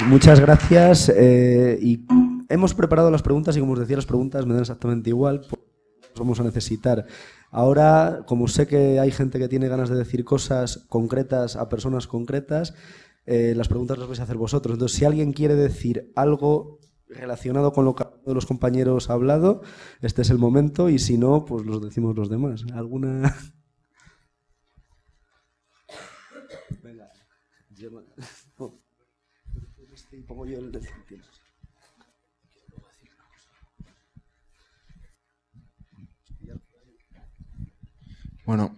muchas gracias. Y hemos preparado las preguntas y, como os decía, las preguntas me dan exactamente igual. Las vamos a necesitar. Ahora, como sé que hay gente que tiene ganas de decir cosas concretas a personas concretas, las preguntas las vais a hacer vosotros. Entonces, si alguien quiere decir algo relacionado con lo que uno de los compañeros ha hablado, este es el momento, y si no, pues los decimos los demás. ¿Alguna? Venga. Pongo yo el tiempo. Bueno,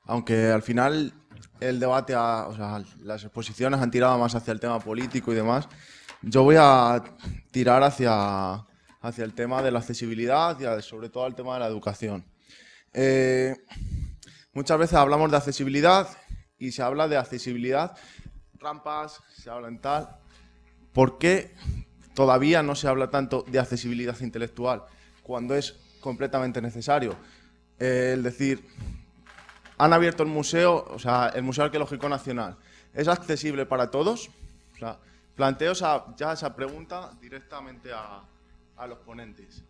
aunque al final el debate, o sea, las exposiciones han tirado más hacia el tema político y demás, yo voy a tirar hacia el tema de la accesibilidad y sobre todo el tema de la educación. Muchas veces hablamos de accesibilidad y se habla de accesibilidad, rampas, se habla en tal. ¿Por qué todavía no se habla tanto de accesibilidad intelectual cuando es completamente necesario? El decir, han abierto el museo, o sea, el Museo Arqueológico Nacional, ¿es accesible para todos? O sea, planteo ya esa pregunta directamente a los ponentes.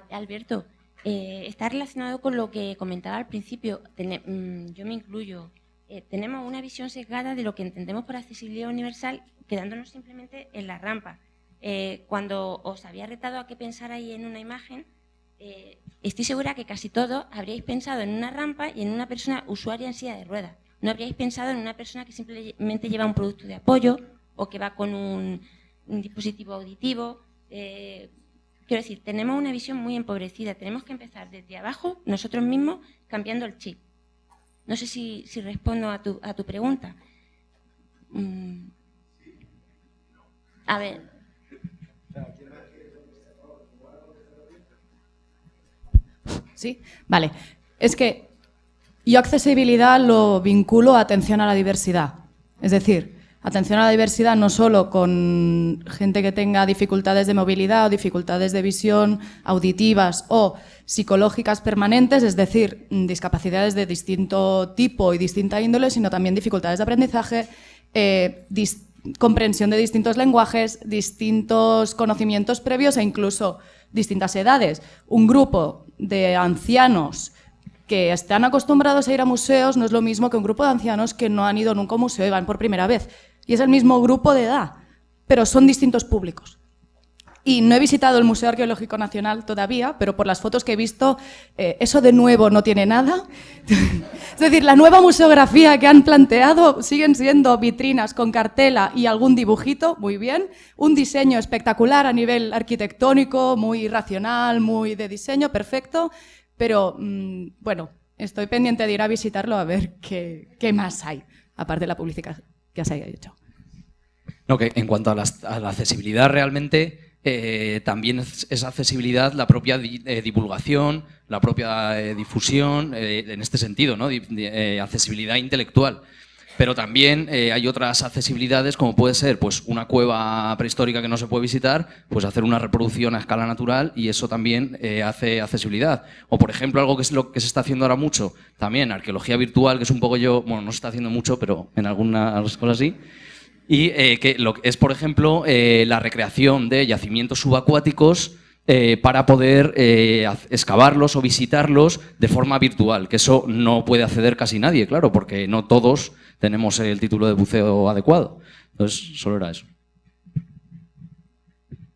Alberto, está relacionado con lo que comentaba al principio. Yo me incluyo. Tenemos una visión sesgada de lo que entendemos por accesibilidad universal, quedándonos simplemente en la rampa. Cuando os había retado a que pensarais en una imagen, estoy segura que casi todos habríais pensado en una rampa y en una persona usuaria en silla de ruedas. No habríais pensado en una persona que simplemente lleva un producto de apoyo o que va con un dispositivo auditivo. Quiero decir, tenemos una visión muy empobrecida. Tenemos que empezar desde abajo, nosotros mismos, cambiando el chip. No sé si respondo a tu pregunta. A ver. Sí, vale. Es que yo accesibilidad lo vinculo a atención a la diversidad. Es decir, atención a la diversidad no solo con gente que tenga dificultades de movilidad o dificultades de visión auditivas o psicológicas permanentes, es decir, discapacidades de distinto tipo y distinta índole, sino también dificultades de aprendizaje, comprensión de distintos lenguajes, distintos conocimientos previos e incluso distintas edades. Un grupo de ancianos que están acostumbrados a ir a museos no es lo mismo que un grupo de ancianos que no han ido nunca a un museo y van por primera vez. Y es el mismo grupo de edad, pero son distintos públicos. Y no he visitado el Museo Arqueológico Nacional todavía, pero por las fotos que he visto, eso de nuevo no tiene nada. Es decir, la nueva museografía que han planteado siguen siendo vitrinas con cartela y algún dibujito, muy bien. Un diseño espectacular a nivel arquitectónico, muy racional, muy de diseño, perfecto. Pero, bueno, estoy pendiente de ir a visitarlo a ver qué más hay, aparte de la publicidad que se haya hecho. No, que en cuanto a la accesibilidad realmente, también es accesibilidad la propia divulgación, la propia difusión, en este sentido, ¿no? Accesibilidad intelectual. Pero también hay otras accesibilidades, como puede ser pues, una cueva prehistórica que no se puede visitar, pues hacer una reproducción a escala natural y eso también hace accesibilidad. O, por ejemplo, algo que es lo que se está haciendo ahora mucho, también arqueología virtual, que es un poco bueno, no se está haciendo mucho, pero en algunas cosas sí. Y que es, por ejemplo, la recreación de yacimientos subacuáticos para poder excavarlos o visitarlos de forma virtual, que eso no puede acceder casi nadie, claro, porque no todos tenemos el título de buceo adecuado. Entonces, solo era eso.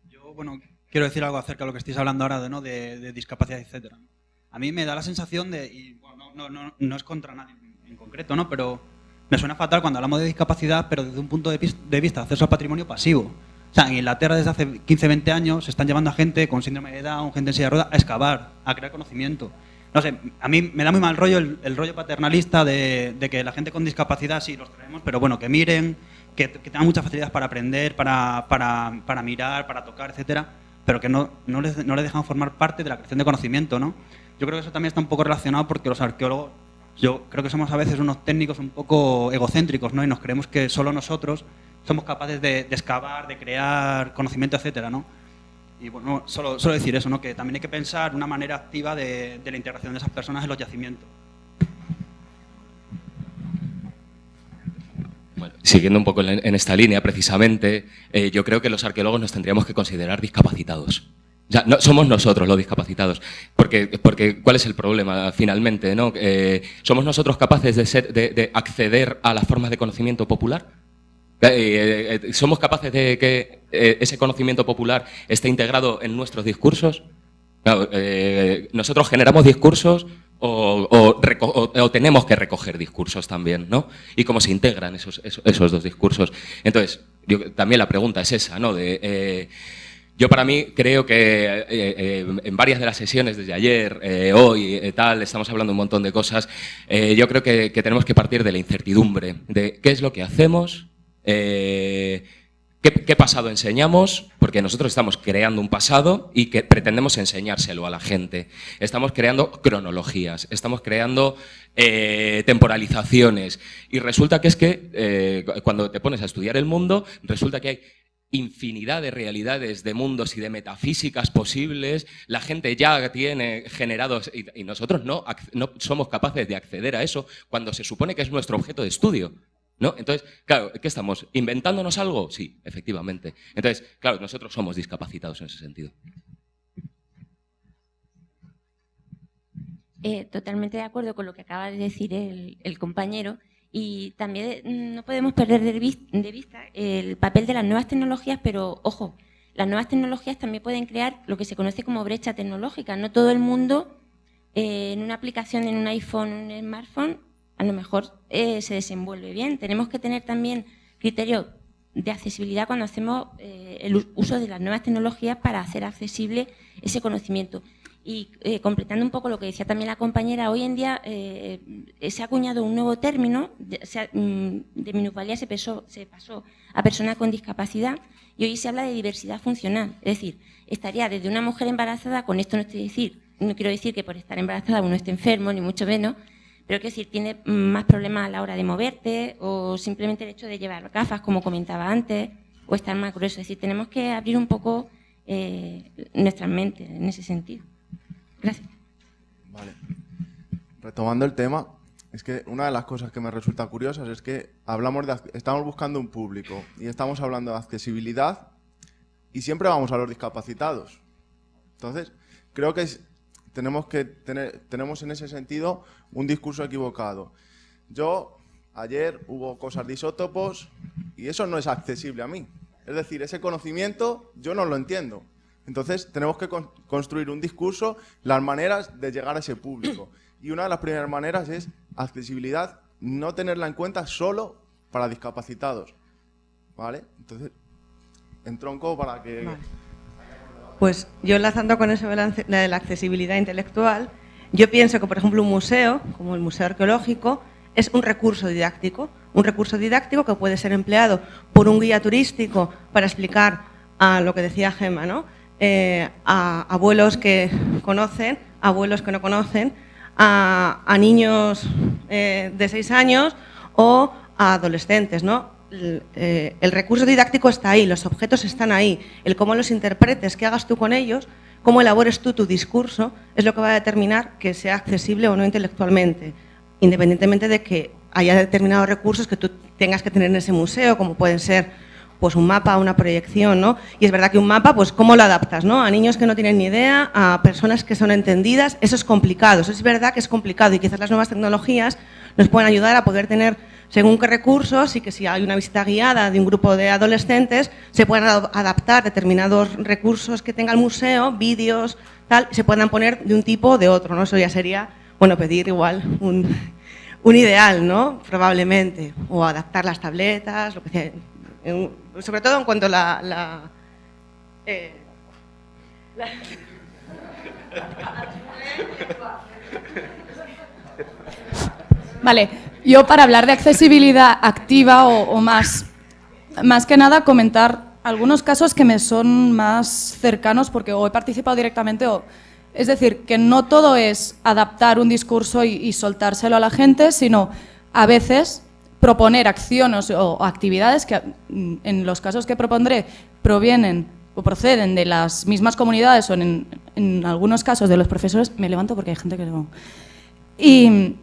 Yo, bueno, quiero decir algo acerca de lo que estáis hablando ahora, ¿no? de discapacidad, etcétera. A mí me da la sensación de, y bueno, no es contra nadie en concreto, ¿no? Pero me suena fatal cuando hablamos de discapacidad, pero desde un punto de vista de acceso al patrimonio pasivo. O sea, en Inglaterra desde hace 15, 20 años se están llevando a gente con síndrome de Down, gente en silla de ruedas, a excavar, a crear conocimiento. No sé, a mí me da muy mal rollo el rollo paternalista de que la gente con discapacidad sí los traemos, pero bueno, que miren, que tengan muchas facilidades para aprender, para mirar, para tocar, etcétera, pero que no les dejan formar parte de la creación de conocimiento, ¿no? Yo creo que eso también está un poco relacionado porque los arqueólogos, yo creo que somos a veces unos técnicos un poco egocéntricos, ¿no? Y nos creemos que solo nosotros somos capaces de excavar, de crear conocimiento, etcétera, ¿no? Y bueno, solo decir eso, ¿no? Que también hay que pensar una manera activa de la integración de esas personas en los yacimientos. Bueno, siguiendo un poco en esta línea, precisamente, yo creo que los arqueólogos nos tendríamos que considerar discapacitados. O sea, no, somos nosotros los discapacitados, porque ¿cuál es el problema finalmente, ¿no? ¿Somos nosotros capaces de acceder a las formas de conocimiento popular? ¿Somos capaces de que ese conocimiento popular esté integrado en nuestros discursos? Claro, nosotros generamos discursos o tenemos que recoger discursos también, ¿no? Y cómo se integran esos dos discursos. Entonces, también la pregunta es esa, ¿no? Yo para mí creo que en varias de las sesiones desde ayer, hoy, tal, estamos hablando un montón de cosas. Yo creo que tenemos que partir de la incertidumbre, de qué es lo que hacemos, qué pasado enseñamos, porque nosotros estamos creando un pasado y que pretendemos enseñárselo a la gente. Estamos creando cronologías, estamos creando temporalizaciones y resulta que es que cuando te pones a estudiar el mundo, resulta que hay infinidad de realidades, de mundos y de metafísicas posibles, la gente ya tiene generados y nosotros no somos capaces de acceder a eso cuando se supone que es nuestro objeto de estudio, ¿no? Entonces, claro, ¿qué estamos? ¿Inventándonos algo? Sí, efectivamente. Entonces, claro, nosotros somos discapacitados en ese sentido. Totalmente de acuerdo con lo que acaba de decir el compañero. Y también no podemos perder de vista el papel de las nuevas tecnologías, pero, ojo, las nuevas tecnologías también pueden crear lo que se conoce como brecha tecnológica. No todo el mundo en una aplicación, en un iPhone, en un smartphone, a lo mejor se desenvuelve bien. Tenemos que tener también criterios de accesibilidad cuando hacemos el uso de las nuevas tecnologías para hacer accesible ese conocimiento. Y completando un poco lo que decía también la compañera, hoy en día se ha acuñado un nuevo término, de minusvalía se pasó a persona con discapacidad y hoy se habla de diversidad funcional. Es decir, estaría desde una mujer embarazada, con esto no quiero decir que por estar embarazada uno esté enfermo, ni mucho menos, pero quiero decir, tiene más problemas a la hora de moverte o simplemente el hecho de llevar gafas, como comentaba antes, o estar más grueso. Es decir, tenemos que abrir un poco nuestras mentes en ese sentido. Gracias. Vale. Retomando el tema, es que una de las cosas que me resulta curiosas es que estamos buscando un público y estamos hablando de accesibilidad y siempre vamos a los discapacitados. Entonces, creo que tenemos en ese sentido un discurso equivocado. Ayer hubo cosas de isótopos y eso no es accesible a mí. Es decir, ese conocimiento yo no lo entiendo. Entonces, tenemos que construir un discurso, las maneras de llegar a ese público. Y una de las primeras maneras es accesibilidad, no tenerla en cuenta solo para discapacitados. ¿Vale? Entonces, entronco para que... Vale. Pues yo enlazando con eso de la accesibilidad intelectual, yo pienso que, por ejemplo, un museo, como el Museo Arqueológico, es un recurso didáctico que puede ser empleado por un guía turístico para explicar a lo que decía Gemma, ¿no? A abuelos que conocen, a abuelos que no conocen, a niños de 6 años o a adolescentes, ¿no? El recurso didáctico está ahí, los objetos están ahí. El cómo los interpretes, qué hagas tú con ellos, cómo elabores tú tu discurso, es lo que va a determinar que sea accesible o no intelectualmente, independientemente de que haya determinados recursos que tú tengas que tener en ese museo, como pueden ser pues un mapa, una proyección, ¿no? Y es verdad que un mapa, pues ¿cómo lo adaptas, no? A niños que no tienen ni idea, a personas que son entendidas, eso es complicado, eso es verdad que es complicado y quizás las nuevas tecnologías nos pueden ayudar a poder tener según qué recursos y que si hay una visita guiada de un grupo de adolescentes se puedan adaptar determinados recursos que tenga el museo, vídeos, tal, se puedan poner de un tipo o de otro, ¿no? Eso ya sería, bueno, pedir igual un ideal, ¿no? Probablemente, o adaptar las tabletas, lo que sea. Sobre todo en cuanto a Vale, yo para hablar de accesibilidad activa o más que nada comentar algunos casos que me son más cercanos porque o he participado directamente o... Es decir, que no todo es adaptar un discurso y soltárselo a la gente, sino a veces proponer acciones o actividades que, en los casos que propondré, provienen o proceden de las mismas comunidades o en algunos casos de los profesores. Me levanto porque hay gente que no. Y,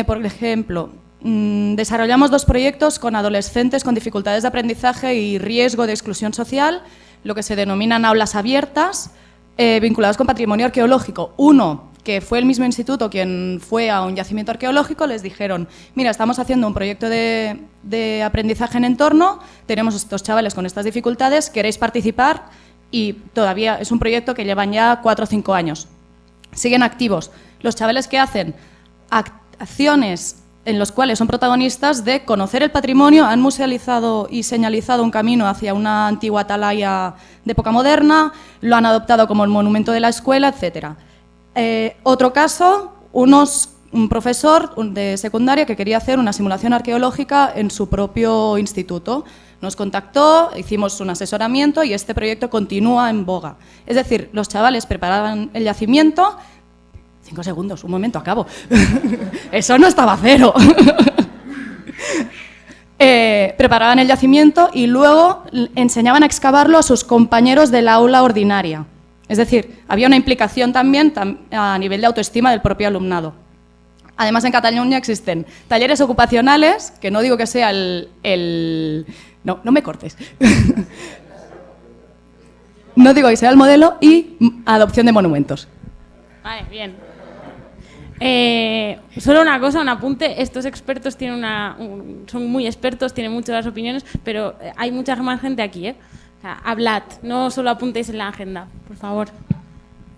por ejemplo, desarrollamos 2 proyectos con adolescentes con dificultades de aprendizaje y riesgo de exclusión social, lo que se denominan aulas abiertas, vinculados con patrimonio arqueológico. Uno, que fue el mismo instituto quien fue a un yacimiento arqueológico, les dijeron: mira, estamos haciendo un proyecto de aprendizaje en entorno, tenemos estos chavales con estas dificultades, ¿queréis participar? Y todavía es un proyecto que llevan ya 4 o 5 años. Siguen activos. Los chavales que hacen acciones en los cuales son protagonistas de conocer el patrimonio, han musealizado y señalizado un camino hacia una antigua atalaya de época moderna, lo han adoptado como el monumento de la escuela, etcétera. Otro caso, un profesor de secundaria que quería hacer una simulación arqueológica en su propio instituto. Nos contactó, hicimos un asesoramiento y este proyecto continúa en boga. Es decir, los chavales preparaban el yacimiento. 5 segundos, un momento, acabo. Eso no estaba cero. Preparaban el yacimiento y luego enseñaban a excavarlo a sus compañeros del aula ordinaria. Es decir, había una implicación también a nivel de autoestima del propio alumnado. Además, en Cataluña existen talleres ocupacionales, que no digo que sea No, no me cortes. No digo que sea el modelo, y adopción de monumentos. Vale, bien. Solo una cosa, un apunte. Estos expertos tienen son muy expertos, tienen muchas opiniones, pero hay mucha más gente aquí, ¿eh? O sea, hablad, no solo apuntéis en la agenda, por favor.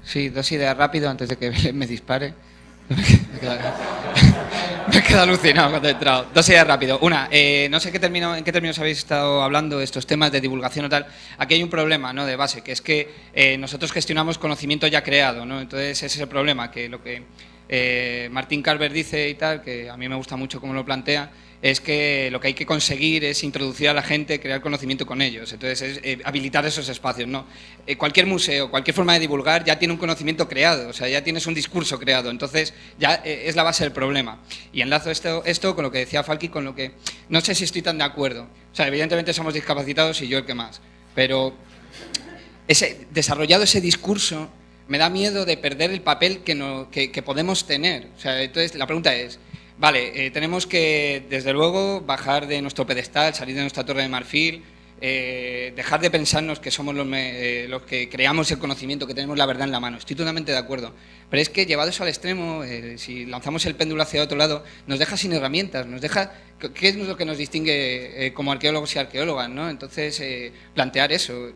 Sí, 2 ideas rápido antes de que me dispare. Me he quedado alucinado cuando he entrado. 2 ideas rápido. Una, no sé en qué términos habéis estado hablando estos temas de divulgación o tal. Aquí hay un problema, ¿no?, de base, que es que nosotros gestionamos conocimiento ya creado, ¿no? Entonces ese es el problema, que lo que Martin Carver dice y tal, que a mí me gusta mucho cómo lo plantea, es que lo que hay que conseguir es introducir a la gente, crear conocimiento con ellos. Entonces es habilitar esos espacios, ¿no? Cualquier museo, cualquier forma de divulgar ya tiene un conocimiento creado, o sea, ya tienes un discurso creado, entonces ya es la base del problema. Y enlazo esto con lo que decía Falky, con lo que no sé si estoy tan de acuerdo. O sea, evidentemente somos discapacitados y yo el que más, pero desarrollado ese discurso, me da miedo de perder el papel que podemos tener. O sea, entonces la pregunta es: vale, tenemos que, desde luego, bajar de nuestro pedestal, salir de nuestra torre de marfil, dejar de pensarnos que somos los que creamos el conocimiento, que tenemos la verdad en la mano. Estoy totalmente de acuerdo. Pero es que, llevado eso al extremo, si lanzamos el péndulo hacia otro lado, nos deja sin herramientas, nos deja... ¿Qué es lo que nos distingue como arqueólogos y arqueólogas, ¿no? Entonces, plantear eso,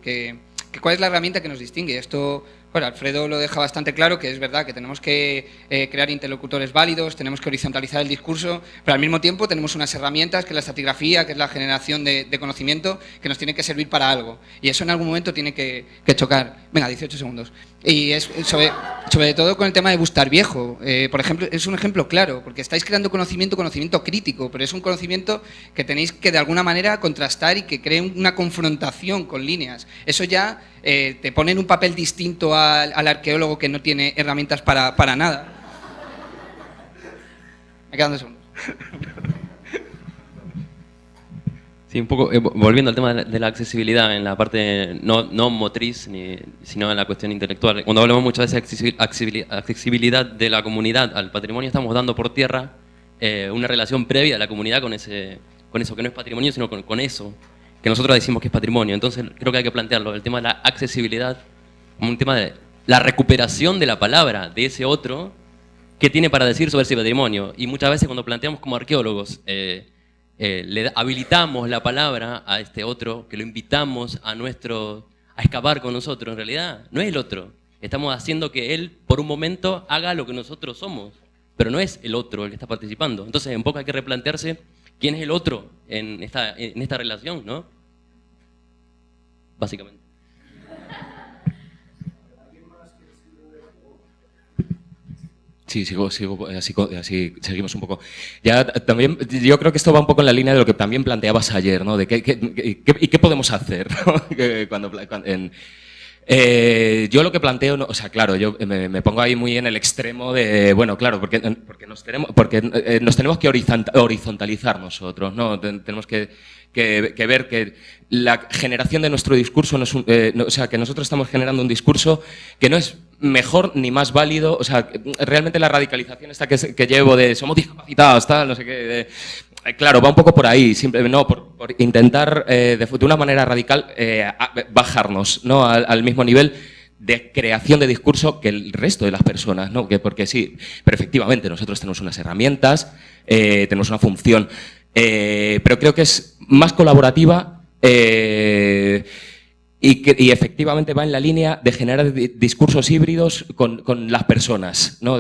¿cuál es la herramienta que nos distingue? Esto... Bueno, Alfredo lo deja bastante claro, que es verdad que tenemos que crear interlocutores válidos, tenemos que horizontalizar el discurso, pero al mismo tiempo tenemos unas herramientas, que es la estratigrafía, que es la generación de conocimiento, que nos tiene que servir para algo. Y eso en algún momento tiene que chocar. Venga, 18 segundos. Y es sobre todo con el tema de Bustar Viejo. Por ejemplo, es un ejemplo claro, porque estáis creando conocimiento crítico, pero es un conocimiento que tenéis que de alguna manera contrastar y que cree una confrontación con líneas. Eso ya te pone en un papel distinto al arqueólogo que no tiene herramientas para nada. Me quedan 2 segundos. Sí, un poco, volviendo al tema de la accesibilidad en la parte no motriz, sino en la cuestión intelectual. Cuando hablamos muchas veces de accesibilidad de la comunidad al patrimonio, estamos dando por tierra una relación previa de la comunidad con eso que no es patrimonio, sino con eso que nosotros decimos que es patrimonio. Entonces creo que hay que plantearlo, el tema de la accesibilidad, como un tema de la recuperación de la palabra de ese otro que tiene para decir sobre ese patrimonio. Y muchas veces cuando planteamos como arqueólogos, le habilitamos la palabra a este otro, que lo invitamos a excavar con nosotros. En realidad no es el otro, estamos haciendo que él por un momento haga lo que nosotros somos, pero no es el otro el que está participando. Entonces un poco hay que replantearse quién es el otro en esta relación, ¿no? Básicamente. Sí, así seguimos un poco. Ya también, yo creo que esto va un poco en la línea de lo que también planteabas ayer, ¿no? De qué podemos hacer, ¿no? Yo lo que planteo, o sea, claro, yo me pongo ahí muy en el extremo de, bueno, claro, porque nos tenemos que horizontalizar nosotros, ¿no? Tenemos que ver que la generación de nuestro discurso no es o sea, que nosotros estamos generando un discurso que no es mejor ni más válido, o sea, realmente la radicalización esta que llevo de somos discapacitados, tal, no sé qué, claro, va un poco por ahí, no, por intentar de una manera radical bajarnos, ¿no? al mismo nivel de creación de discurso que el resto de las personas, ¿no? Porque sí, pero efectivamente nosotros tenemos unas herramientas, tenemos una función, pero creo que es más colaborativa y efectivamente va en la línea de generar discursos híbridos con las personas, ¿no?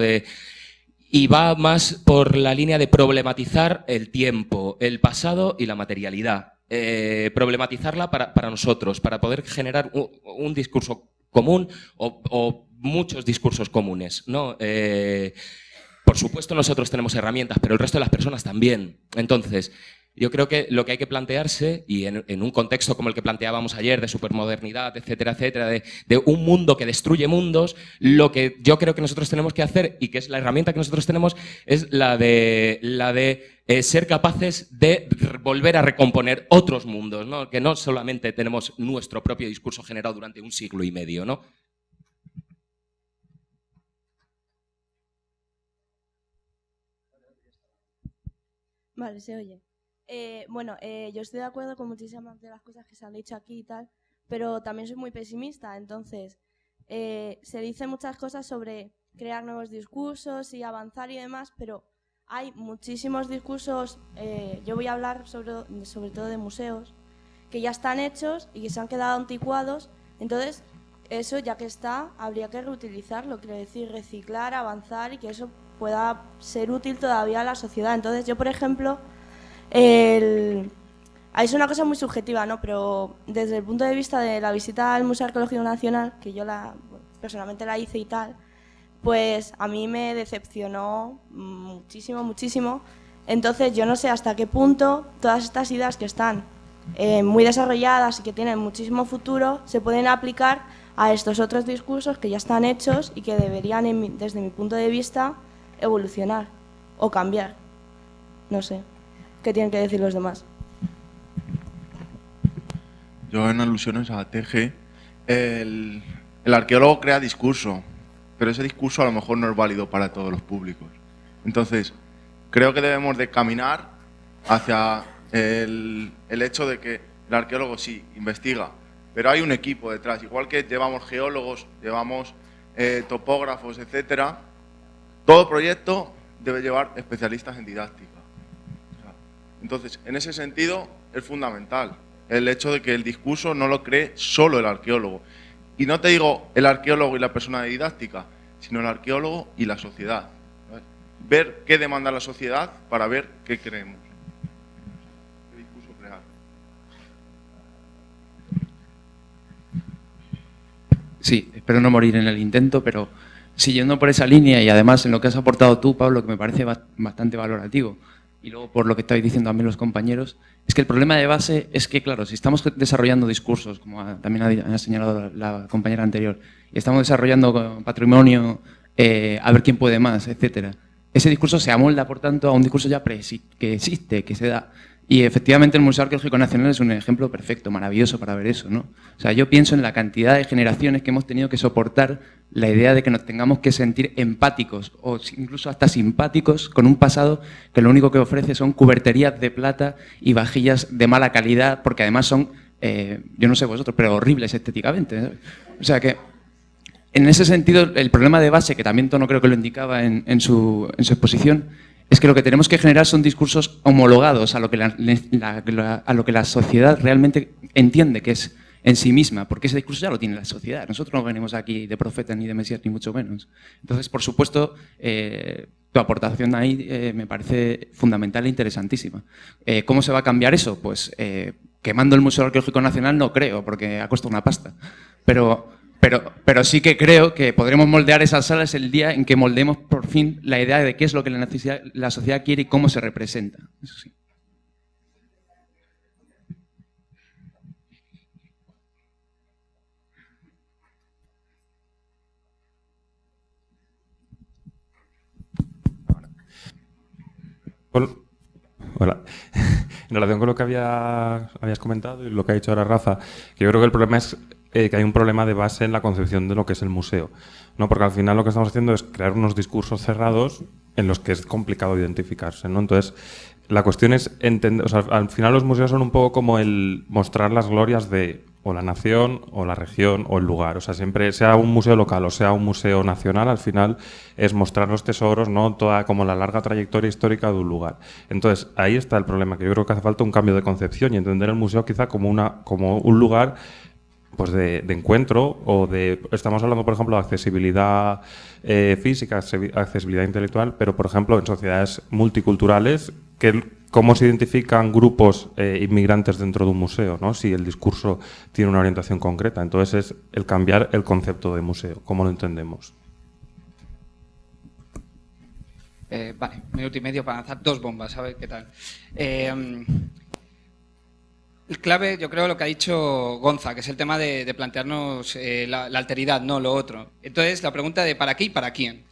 Y va más por la línea de problematizar el tiempo, el pasado y la materialidad. Problematizarla para nosotros, para poder generar un discurso común o muchos discursos comunes, ¿no? Por supuesto nosotros tenemos herramientas, pero el resto de las personas también. Entonces, yo creo que lo que hay que plantearse, y en un contexto como el que planteábamos ayer, de supermodernidad, etcétera, etcétera, de un mundo que destruye mundos, lo que yo creo que nosotros tenemos que hacer, y que es la herramienta que nosotros tenemos, es la de ser capaces de volver a recomponer otros mundos, ¿no? Que no solamente tenemos nuestro propio discurso generado durante un siglo y medio, ¿no? Vale, se oye. Yo estoy de acuerdo con muchísimas de las cosas que se han dicho aquí y tal, pero también soy muy pesimista, entonces se dicen muchas cosas sobre crear nuevos discursos y avanzar y demás, pero hay muchísimos discursos, yo voy a hablar sobre todo de museos, que ya están hechos y que se han quedado anticuados, entonces eso ya que está, habría que reutilizarlo, quiero decir, reciclar, avanzar y que eso pueda ser útil todavía a la sociedad. Entonces yo, por ejemplo, es una cosa muy subjetiva, ¿no? Pero desde el punto de vista de la visita al Museo Arqueológico Nacional, que yo personalmente la hice y tal, pues a mí me decepcionó muchísimo, muchísimo. Entonces yo no sé hasta qué punto todas estas ideas que están muy desarrolladas y que tienen muchísimo futuro se pueden aplicar a estos otros discursos que ya están hechos y que deberían, desde mi punto de vista, evolucionar o cambiar. No sé. ¿Qué tienen que decir los demás? Yo, en alusiones a TG, el arqueólogo crea discurso, pero ese discurso a lo mejor no es válido para todos los públicos. Entonces, creo que debemos de caminar hacia el hecho de que el arqueólogo sí investiga, pero hay un equipo detrás. Igual que llevamos geólogos, llevamos topógrafos, etcétera, todo proyecto debe llevar especialistas en didáctica. Entonces, en ese sentido, es fundamental el hecho de que el discurso no lo cree solo el arqueólogo. Y no te digo el arqueólogo y la persona de didáctica, sino el arqueólogo y la sociedad. ¿Sabes? Ver qué demanda la sociedad para ver qué creemos. ¿Qué discurso crear? Sí, espero no morir en el intento, pero siguiendo por esa línea y además en lo que has aportado tú, Pablo, que me parece bastante valorativo, y luego por lo que estáis diciendo también los compañeros, es que el problema de base es que, claro, si estamos desarrollando discursos, como también ha señalado la compañera anterior, y estamos desarrollando patrimonio, a ver quién puede más, etcétera, ese discurso se amolda, por tanto, a un discurso ya que existe, que se da. Y efectivamente el Museo Arqueológico Nacional es un ejemplo perfecto, maravilloso para ver eso, ¿no? O sea, yo pienso en la cantidad de generaciones que hemos tenido que soportar la idea de que nos tengamos que sentir empáticos o incluso hasta simpáticos con un pasado que lo único que ofrece son cuberterías de plata y vajillas de mala calidad, porque además son, yo no sé vosotros, pero horribles estéticamente, ¿sabes? O sea que, en ese sentido, el problema de base, que también Tono creo que lo indicaba en su exposición, es que lo que tenemos que generar son discursos homologados a lo que la sociedad realmente entiende que es en sí misma, porque ese discurso ya lo tiene la sociedad. Nosotros no venimos aquí de profetas ni de mesías, ni mucho menos. Entonces, por supuesto, tu aportación ahí me parece fundamental e interesantísima. ¿Cómo se va a cambiar eso? Pues quemando el Museo Arqueológico Nacional no creo, porque ha costado una pasta. Pero sí que creo que podremos moldear esas salas el día en que moldemos por fin la idea de qué es lo que la sociedad quiere y cómo se representa. Eso sí. Hola. En relación con lo que habías comentado y lo que ha dicho ahora Rafa, que yo creo que el problema es que hay un problema de base en la concepción de lo que es el museo, ¿no? Porque al final lo que estamos haciendo es crear unos discursos cerrados en los que es complicado identificarse, ¿no? Entonces, la cuestión es entender, o sea, al final los museos son un poco como el mostrar las glorias de o la nación, o la región, o el lugar. O sea, siempre, sea un museo local o sea un museo nacional, al final es mostrar los tesoros, ¿no? Toda como la larga trayectoria histórica de un lugar. Entonces, ahí está el problema, que yo creo que hace falta un cambio de concepción y entender el museo quizá como un lugar pues de encuentro, o de... Estamos hablando, por ejemplo, de accesibilidad física, accesibilidad intelectual, pero, por ejemplo, en sociedades multiculturales, ¿cómo se identifican grupos inmigrantes dentro de un museo, ¿no? Si el discurso tiene una orientación concreta? Entonces, es el cambiar el concepto de museo, ¿cómo lo entendemos? Vale, minuto y medio para lanzar 2 bombas, a ver qué tal. El clave, yo creo, lo que ha dicho Gonza, que es el tema de plantearnos la alteridad, no lo otro. Entonces, la pregunta de ¿para qué y para quién?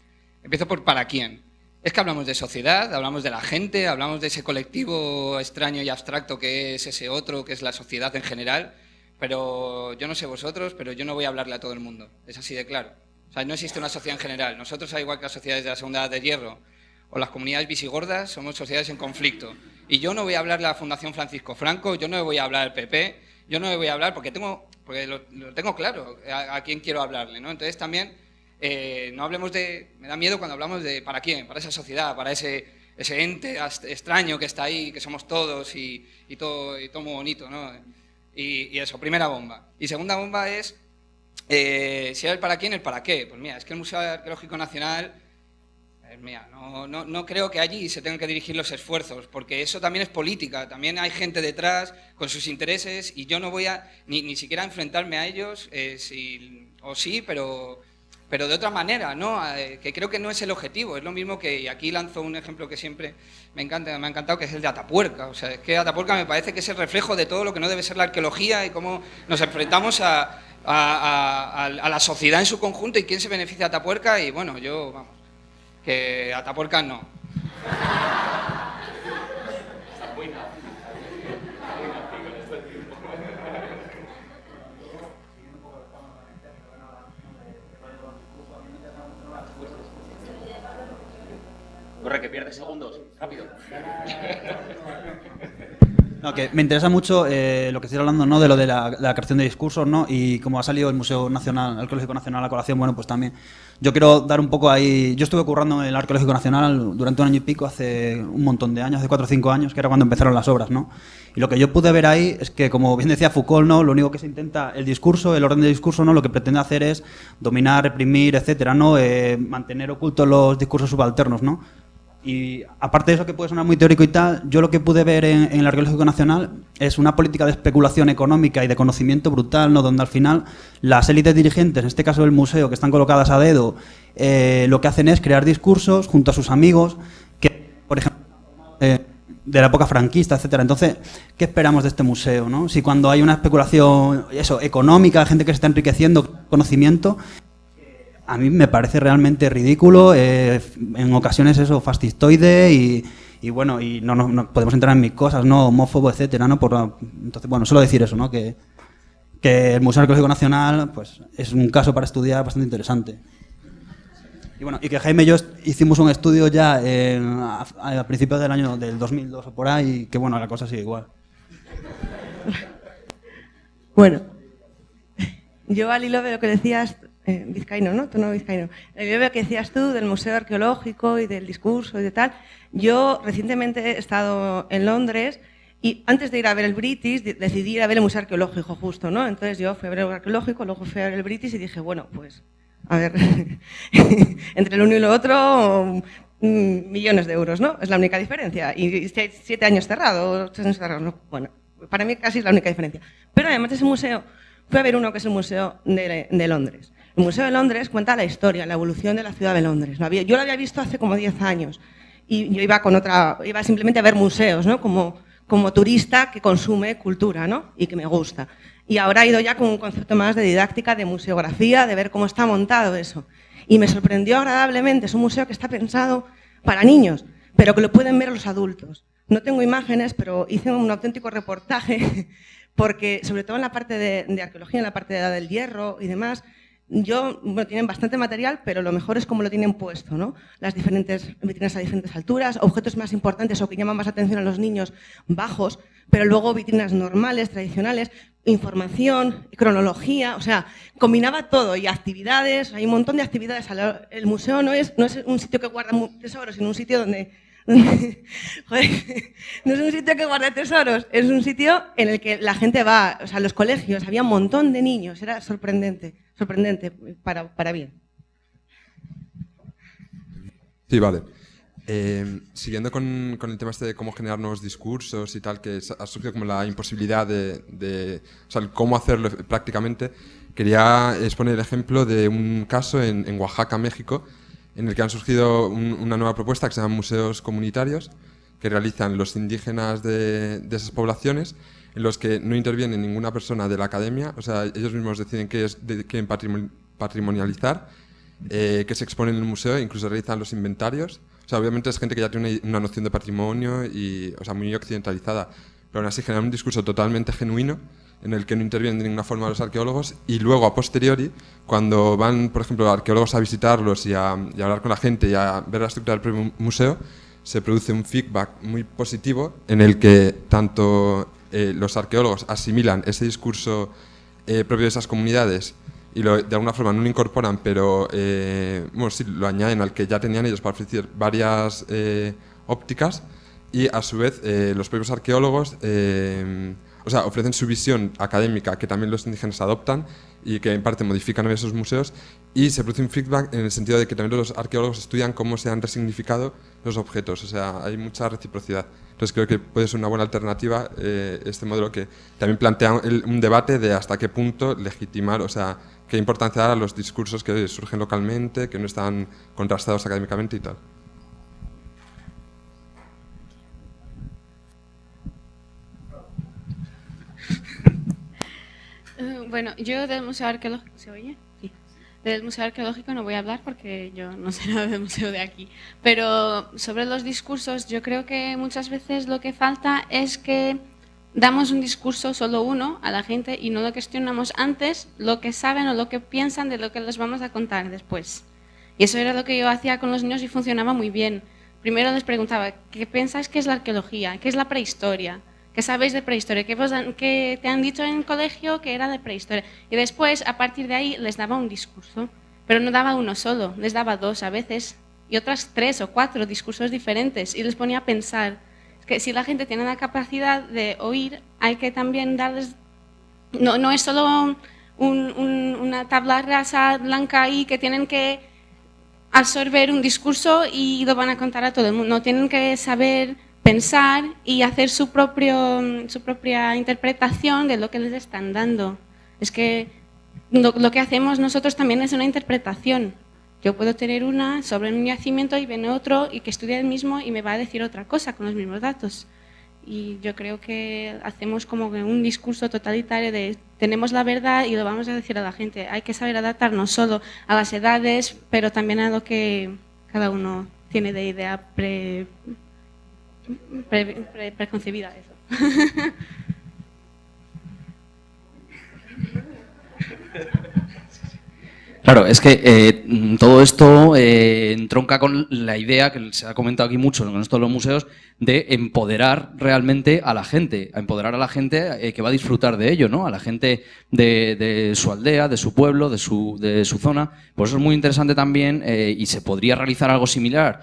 Empiezo por ¿para quién? Es que hablamos de sociedad, hablamos de la gente, hablamos de ese colectivo extraño y abstracto que es ese otro, que es la sociedad en general, pero yo no sé vosotros, pero yo no voy a hablarle a todo el mundo, es así de claro. O sea, no existe una sociedad en general. Nosotros, al igual que las sociedades de la Segunda Edad de Hierro o las comunidades visigordas, somos sociedades en conflicto. Y yo no voy a hablarle a la Fundación Francisco Franco, yo no voy a hablar al PP, yo no voy a hablar porque lo tengo claro a quién quiero hablarle, ¿no? Entonces también no hablemos de... Me da miedo cuando hablamos de ¿para quién? Para esa sociedad, para ese ente extraño que está ahí, que somos todos y todo muy bonito, ¿no? Y eso, primera bomba. Y segunda bomba es, si era el para quién, el para qué. Pues mira, es que el Museo Arqueológico Nacional... Mira, no creo que allí se tengan que dirigir los esfuerzos, porque eso también es política, también hay gente detrás con sus intereses y yo no voy a ni siquiera enfrentarme a ellos, sí, pero de otra manera, ¿no? Que creo que no es el objetivo. Es lo mismo que, y aquí lanzo un ejemplo que siempre me ha encantado, que es el de Atapuerca. O sea, es que Atapuerca me parece que es el reflejo de todo lo que no debe ser la arqueología y cómo nos enfrentamos a la sociedad en su conjunto y quién se beneficia de Atapuerca. Y bueno, vamos, que Atapuerca no. Corre, que pierdes segundos. Rápido. No, que me interesa mucho lo que estoy hablando, ¿no? De lo de la creación de discursos, ¿no? Y como ha salido el Museo Nacional, Arqueológico Nacional a colación, bueno, pues también yo quiero dar un poco ahí... Yo estuve currando en el Arqueológico Nacional durante 1 año y pico, hace un montón de años, hace 4 o 5 años, que era cuando empezaron las obras, ¿no? Y lo que yo pude ver ahí es que, como bien decía Foucault, ¿no? Lo único que se intenta, el discurso, el orden del discurso, ¿no? Lo que pretende hacer es dominar, reprimir, etcétera, ¿no? Mantener ocultos los discursos subalternos, ¿no? Y aparte de eso, que puede sonar muy teórico y tal, yo lo que pude ver en el Arqueológico Nacional es una política de especulación económica y de conocimiento brutal, ¿no? Donde al final las élites dirigentes, en este caso del museo, que están colocadas a dedo, lo que hacen es crear discursos junto a sus amigos, que, por ejemplo, de la época franquista, etcétera. Entonces, ¿qué esperamos de este museo, no? Si cuando hay una especulación económica, gente que se está enriqueciendo conocimiento... A mí me parece realmente ridículo, en ocasiones eso, fascistoide y bueno, y no podemos entrar en mis cosas, ¿no? Homófobo, etcétera, ¿no? Entonces, bueno, solo decir eso, ¿no? Que el Museo Arqueológico Nacional pues es un caso para estudiar bastante interesante. Y bueno, y que Jaime y yo hicimos un estudio ya a principios del año del 2002 o por ahí, y que bueno, la cosa sigue igual. Bueno, yo al hilo de lo que decías... vizcaíno, ¿no? Tono vizcaíno. El hilo que decías tú del Museo Arqueológico y del discurso y de tal. Yo recientemente he estado en Londres y antes de ir a ver el British decidí ir a ver el Museo Arqueológico justo, ¿no? Entonces yo fui a ver el Arqueológico, luego fui a ver el British y dije, bueno, pues, a ver, entre el uno y lo otro, millones de euros, ¿no? Es la única diferencia. Y 7 años cerrado, 8 años cerrado, ¿no? Bueno, para mí casi es la única diferencia. Pero además de ese museo, fui a ver uno que es el Museo de Londres. El Museo de Londres cuenta la historia, la evolución de la ciudad de Londres. Yo lo había visto hace como 10 años y yo iba simplemente a ver museos, ¿no? Como turista que consume cultura, ¿no? Y que me gusta. Y ahora he ido ya con un concepto más de didáctica, de museografía, de ver cómo está montado eso. Y me sorprendió agradablemente. Es un museo que está pensado para niños, pero que lo pueden ver los adultos. No tengo imágenes, pero hice un auténtico reportaje, porque sobre todo en la parte de arqueología, en la parte de la Edad del Hierro y demás, tienen bastante material, pero lo mejor es cómo lo tienen puesto, ¿no? Las diferentes vitrinas a diferentes alturas, objetos más importantes o que llaman más atención a los niños bajos, pero luego vitrinas normales, tradicionales, información, cronología, o sea, combinaba todo y actividades, hay un montón de actividades. El museo no es un sitio que guarda tesoros, sino un sitio donde joder, no es un sitio que guarda tesoros, es un sitio en el que la gente va, o sea, los colegios, había un montón de niños, era sorprendente para bien. Sí, vale. Siguiendo con el tema este de cómo generar nuevos discursos y tal, que ha surgido como la imposibilidad o sea, cómo hacerlo prácticamente, quería exponer el ejemplo de un caso en Oaxaca, México, en el que han surgido una nueva propuesta que se llama museos comunitarios, que realizan los indígenas de esas poblaciones, en los que no interviene ninguna persona de la academia, o sea, ellos mismos deciden qué quieren patrimonializar, qué se expone en el museo, incluso realizan los inventarios. O sea, obviamente es gente que ya tiene una noción de patrimonio, o sea, muy occidentalizada, pero aún así generan un discurso totalmente genuino, en el que no intervienen de ninguna forma los arqueólogos, y luego, a posteriori, cuando van, por ejemplo, arqueólogos a visitarlos y a hablar con la gente y a ver la estructura del propio museo, se produce un feedback muy positivo en el que tanto los arqueólogos asimilan ese discurso propio de esas comunidades y de alguna forma no lo incorporan, pero bueno, sí, lo añaden al que ya tenían ellos para ofrecer varias ópticas, y a su vez los propios arqueólogos o sea, ofrecen su visión académica que también los indígenas adoptan y que en parte modifican en esos museos, y se produce un feedback en el sentido de que también los arqueólogos estudian cómo se han resignificado los objetos, o sea, hay mucha reciprocidad. Entonces creo que puede ser una buena alternativa este modelo, que también plantea un debate de hasta qué punto legitimar, o sea, qué importancia dar a los discursos que surgen localmente, que no están contrastados académicamente y tal. Bueno, yo del Museo Arqueológico... ¿Se oye? Sí. Del Museo Arqueológico no voy a hablar porque yo no sé nada del museo de aquí. Pero sobre los discursos, yo creo que muchas veces lo que falta es que damos un discurso, solo uno, a la gente y no lo cuestionamos antes lo que saben o lo que piensan de lo que les vamos a contar después. Y eso era lo que yo hacía con los niños y funcionaba muy bien. Primero les preguntaba, ¿qué pensáis que es la arqueología? ¿Qué es la prehistoria? ¿Qué sabéis de prehistoria? ¿Qué te han dicho en el colegio que era de prehistoria? Y después, a partir de ahí, les daba un discurso. Pero no daba uno solo, les daba dos a veces, y otras 3 o 4 discursos diferentes, y les ponía a pensar. Es que si la gente tiene la capacidad de oír, hay que también darles... No es solo una tabla rasa blanca ahí que tienen que absorber un discurso y lo van a contar a todo el mundo. No, tienen que saber pensar y hacer su propia interpretación de lo que les están dando. Es que lo que hacemos nosotros también es una interpretación. Yo puedo tener una sobre un yacimiento y viene otro y que estudia el mismo y me va a decir otra cosa con los mismos datos. Y yo creo que hacemos como que un discurso totalitario de tenemos la verdad y lo vamos a decir a la gente. Hay que saber adaptarnos solo a las edades, pero también a lo que cada uno tiene de idea preconcebida. Eso. Claro, es que todo esto entronca con la idea que se ha comentado aquí mucho con esto de los museos, de empoderar realmente a la gente, que va a disfrutar de ello, ¿no? A la gente de su aldea, de su pueblo, de su zona. Por eso es muy interesante también, y se podría realizar algo similar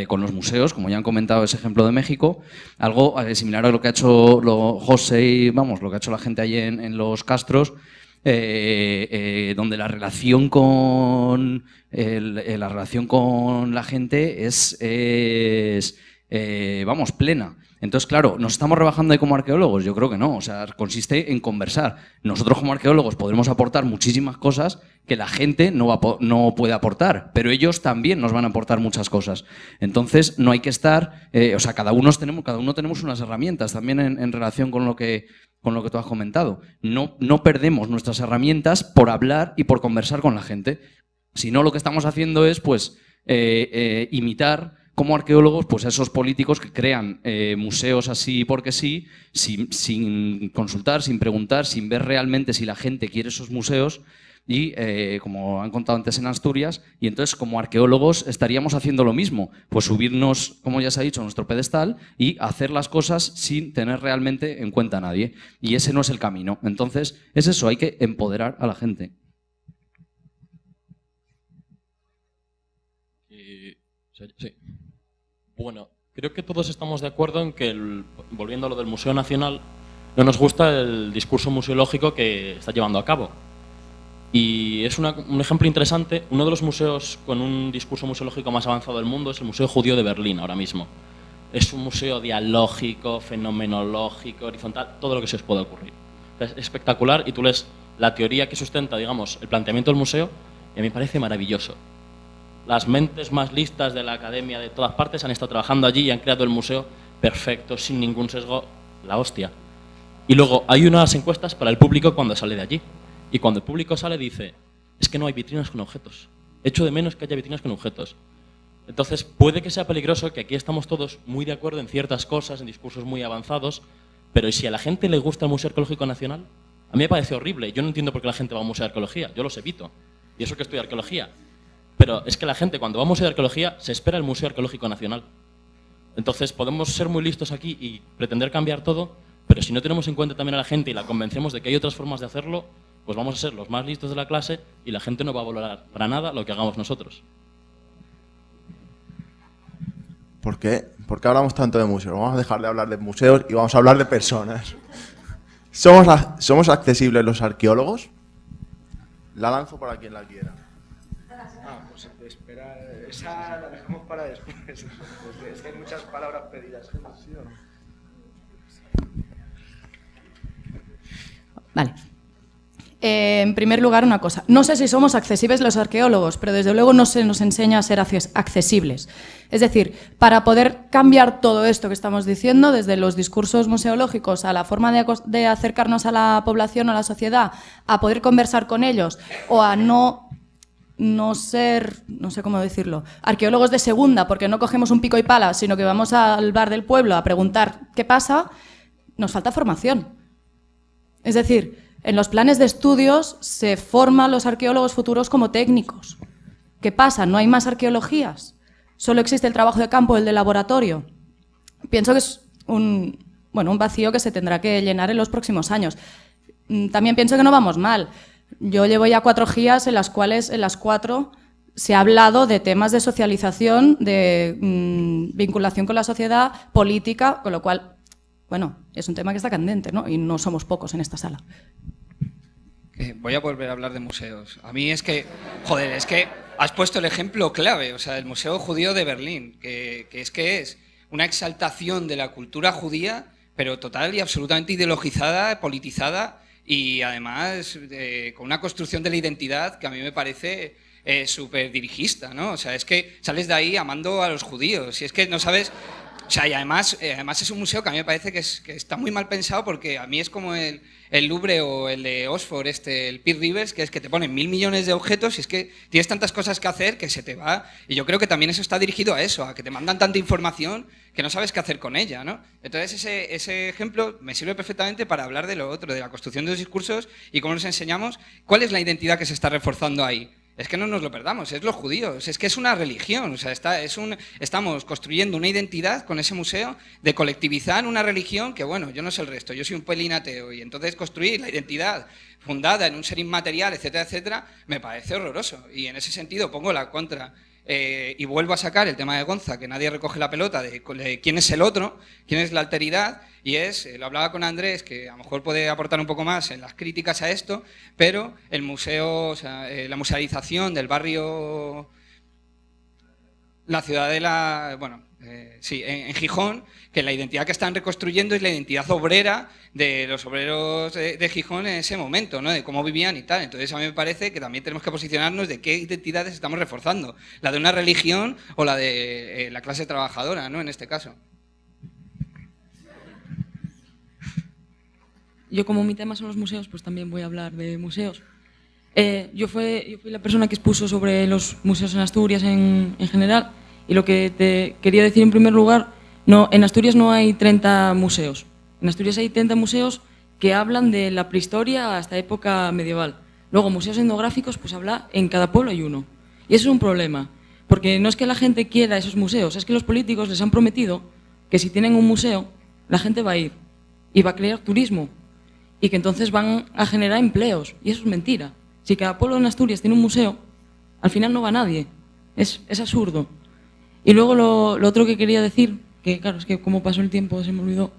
con los museos, como ya han comentado ese ejemplo de México, algo similar a lo que ha hecho José y lo que ha hecho la gente allí en los Castros, donde la relación con la gente es plena. Entonces, claro, ¿nos estamos rebajando ahí como arqueólogos? Yo creo que no. O sea, consiste en conversar. Nosotros como arqueólogos podremos aportar muchísimas cosas que la gente no puede aportar, pero ellos también nos van a aportar muchas cosas. Entonces, no hay que estar... o sea, cada uno tenemos unas herramientas también en relación con lo que tú has comentado. No perdemos nuestras herramientas por hablar y por conversar con la gente. Si no, lo que estamos haciendo es, pues, imitar como arqueólogos, pues esos políticos que crean museos así porque sí, sin consultar, sin preguntar, sin ver realmente si la gente quiere esos museos. Y, como han contado antes en Asturias, y entonces como arqueólogos estaríamos haciendo lo mismo, pues subirnos, como ya se ha dicho, a nuestro pedestal y hacer las cosas sin tener realmente en cuenta a nadie. Y ese no es el camino. Entonces, es eso, hay que empoderar a la gente. Sí. Bueno, creo que todos estamos de acuerdo en que, volviendo a lo del Museo Nacional, no nos gusta el discurso museológico que está llevando a cabo. Y es un ejemplo interesante. Uno de los museos con un discurso museológico más avanzado del mundo es el Museo Judío de Berlín ahora mismo. Es un museo dialógico, fenomenológico, horizontal, todo lo que se os pueda ocurrir. Es espectacular y tú lees la teoría que sustenta, digamos, el planteamiento del museo y a mí me parece maravilloso. Las mentes más listas de la academia de todas partes han estado trabajando allí y han creado el museo perfecto, sin ningún sesgo, la hostia. Y luego hay unas encuestas para el público cuando sale de allí. Y cuando el público sale dice, es que no hay vitrinas con objetos. Echo de menos que haya vitrinas con objetos. Entonces puede que sea peligroso, que aquí estamos todos muy de acuerdo en ciertas cosas, en discursos muy avanzados, pero ¿y si a la gente le gusta el Museo Arqueológico Nacional? A mí me parece horrible. Yo no entiendo por qué la gente va a un museo de arqueología. Yo los evito. Y eso que estudio arqueología. Pero es que la gente cuando va a un museo de arqueología se espera el Museo Arqueológico Nacional. Entonces podemos ser muy listos aquí y pretender cambiar todo, pero si no tenemos en cuenta también a la gente y la convencemos de que hay otras formas de hacerlo, pues vamos a ser los más listos de la clase y la gente no va a valorar para nada lo que hagamos nosotros. ¿Por qué? ¿Por qué hablamos tanto de museos? Vamos a dejar de hablar de museos y vamos a hablar de personas. ¿Somos accesibles los arqueólogos? La lanzo para quien la quiera. Pues espera, esa la dejamos para después. Es que hay muchas palabras pedidas. Vale. En primer lugar, una cosa. No sé si somos accesibles los arqueólogos, pero desde luego no se nos enseña a ser accesibles. Es decir, para poder cambiar todo esto que estamos diciendo, desde los discursos museológicos a la forma de acercarnos a la población o a la sociedad, a poder conversar con ellos o a no ser, no sé cómo decirlo, arqueólogos de segunda, porque no cogemos un pico y pala, sino que vamos al bar del pueblo a preguntar qué pasa, nos falta formación. Es decir, en los planes de estudios se forman los arqueólogos futuros como técnicos. ¿Qué pasa? ¿No hay más arqueologías? ¿Solo existe el trabajo de campo, el de laboratorio? Pienso que es un vacío que se tendrá que llenar en los próximos años. También pienso que no vamos mal. Yo llevo ya 4 GIAs en las cuales en las 4 se ha hablado de temas de socialización, de vinculación con la sociedad, política, con lo cual, bueno, es un tema que está candente, ¿no? Y no somos pocos en esta sala. Voy a volver a hablar de museos. A mí es que, joder, es que has puesto el ejemplo clave, o sea, el Museo Judío de Berlín, que es una exaltación de la cultura judía, pero total y absolutamente ideologizada, politizada y además con una construcción de la identidad que a mí me parece súper dirigista, ¿no? O sea, es que sales de ahí amando a los judíos y es que no sabes... O sea, y además es un museo que a mí me parece que está muy mal pensado porque a mí es como el Louvre o el de Oxford, el Peter Rivers, que es que te ponen 1000 millones de objetos y es que tienes tantas cosas que hacer que se te va. Y yo creo que también eso está dirigido a eso, a que te mandan tanta información que no sabes qué hacer con ella, ¿no? Entonces ese ejemplo me sirve perfectamente para hablar de lo otro, de la construcción de los discursos y cómo nos enseñamos cuál es la identidad que se está reforzando ahí. Es que no nos lo perdamos, es los judíos, es que es una religión, o sea, estamos construyendo una identidad con ese museo de colectivizar una religión que, bueno, yo no sé el resto, yo soy un pelín ateo y entonces construir la identidad fundada en un ser inmaterial, etcétera, etcétera, me parece horroroso y en ese sentido pongo la contra. Y vuelvo a sacar el tema de Gonza, que nadie recoge la pelota de quién es el otro, quién es la alteridad, y lo hablaba con Andrés, que a lo mejor puede aportar un poco más en las críticas a esto, pero el museo, o sea, la musealización del barrio, la ciudadela, bueno, sí, en Gijón, que la identidad que están reconstruyendo es la identidad obrera de los obreros de Gijón en ese momento, ¿no? De cómo vivían y tal. Entonces a mí me parece que también tenemos que posicionarnos de qué identidades estamos reforzando, la de una religión o la de la clase trabajadora, ¿no? En este caso. Yo, como mi tema son los museos, pues también voy a hablar de museos. Yo fui la persona que expuso sobre los museos en Asturias en general Y lo que te quería decir en primer lugar, no, en Asturias no hay 30 museos. En Asturias hay 30 museos que hablan de la prehistoria hasta época medieval. Luego, museos etnográficos, pues habla, en cada pueblo hay uno. Y eso es un problema, porque no es que la gente quiera esos museos, es que los políticos les han prometido que si tienen un museo, la gente va a ir y va a crear turismo y que entonces van a generar empleos. Y eso es mentira. Si cada pueblo en Asturias tiene un museo, al final no va nadie. Es absurdo. Y luego lo otro que quería decir, que claro, es que como pasó el tiempo se me olvidó,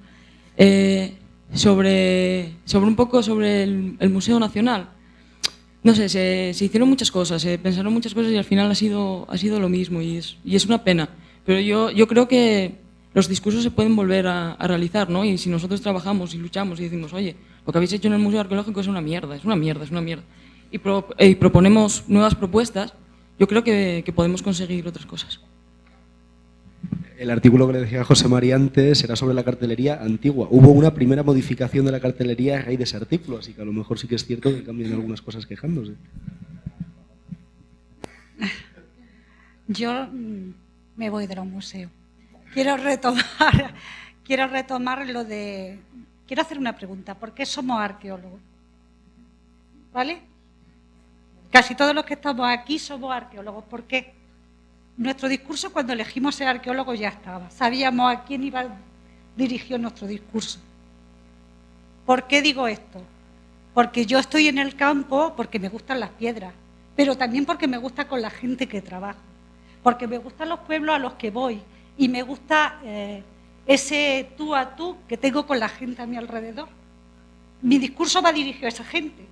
sobre un poco sobre el Museo Nacional. No sé, se hicieron muchas cosas, se pensaron muchas cosas y al final ha sido lo mismo y es una pena. Pero yo creo que los discursos se pueden volver a realizar, ¿no? Y si nosotros trabajamos y luchamos y decimos, oye, lo que habéis hecho en el Museo Arqueológico es una mierda, es una mierda, es una mierda, y proponemos nuevas propuestas, yo creo que podemos conseguir otras cosas. El artículo que le decía a José María antes era sobre la cartelería antigua. Hubo una primera modificación de la cartelería a raíz de ese artículo, así que a lo mejor sí que es cierto que cambian algunas cosas quejándose. Yo me voy de los museos. Quiero retomar lo de... Quiero hacer una pregunta. ¿Por qué somos arqueólogos? ¿Vale? Casi todos los que estamos aquí somos arqueólogos. ¿Por qué? Nuestro discurso, cuando elegimos ser arqueólogos, ya estaba. Sabíamos a quién iba dirigido nuestro discurso. ¿Por qué digo esto? Porque yo estoy en el campo porque me gustan las piedras, pero también porque me gusta con la gente que trabaja, porque me gustan los pueblos a los que voy y me gusta ese tú a tú que tengo con la gente a mi alrededor. Mi discurso va dirigido a esa gente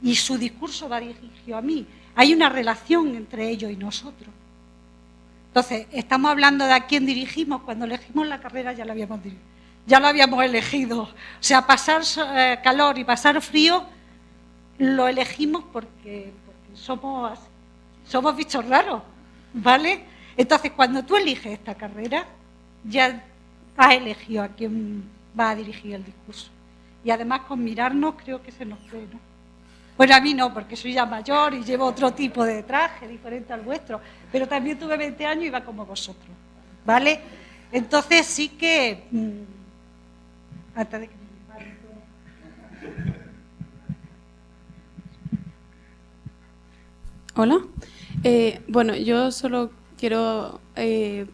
y su discurso va dirigido a mí. Hay una relación entre ellos y nosotros. Entonces, estamos hablando de a quién dirigimos. Cuando elegimos la carrera ya lo habíamos elegido. O sea, pasar calor y pasar frío lo elegimos porque somos bichos raros, ¿vale? Entonces, cuando tú eliges esta carrera, ya has elegido a quién va a dirigir el discurso. Y además, con mirarnos, creo que se nos ve, ¿no? Bueno, a mí no, porque soy ya mayor y llevo otro tipo de traje diferente al vuestro, pero también tuve 20 años y iba como vosotros, ¿vale? Entonces sí que... antes de que Hola. Bueno, yo solo quiero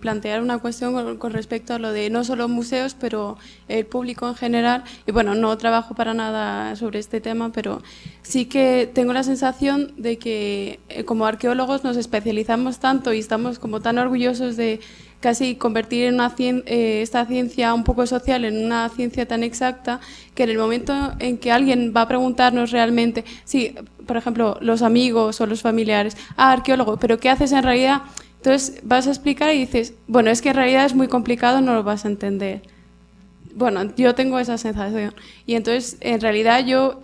plantear una cuestión con respecto a lo de no solo museos, pero el público en general. Y bueno, no trabajo para nada sobre este tema, pero sí que tengo la sensación de que como arqueólogos nos especializamos tanto y estamos como tan orgullosos de casi convertir en esta ciencia un poco social en una ciencia tan exacta, que en el momento en que alguien va a preguntarnos realmente, sí, por ejemplo, los amigos o los familiares, arqueólogo, ¿pero qué haces en realidad? Entonces vas a explicar y dices, bueno, es que en realidad es muy complicado, no lo vas a entender. Bueno, yo tengo esa sensación. Y entonces, en realidad yo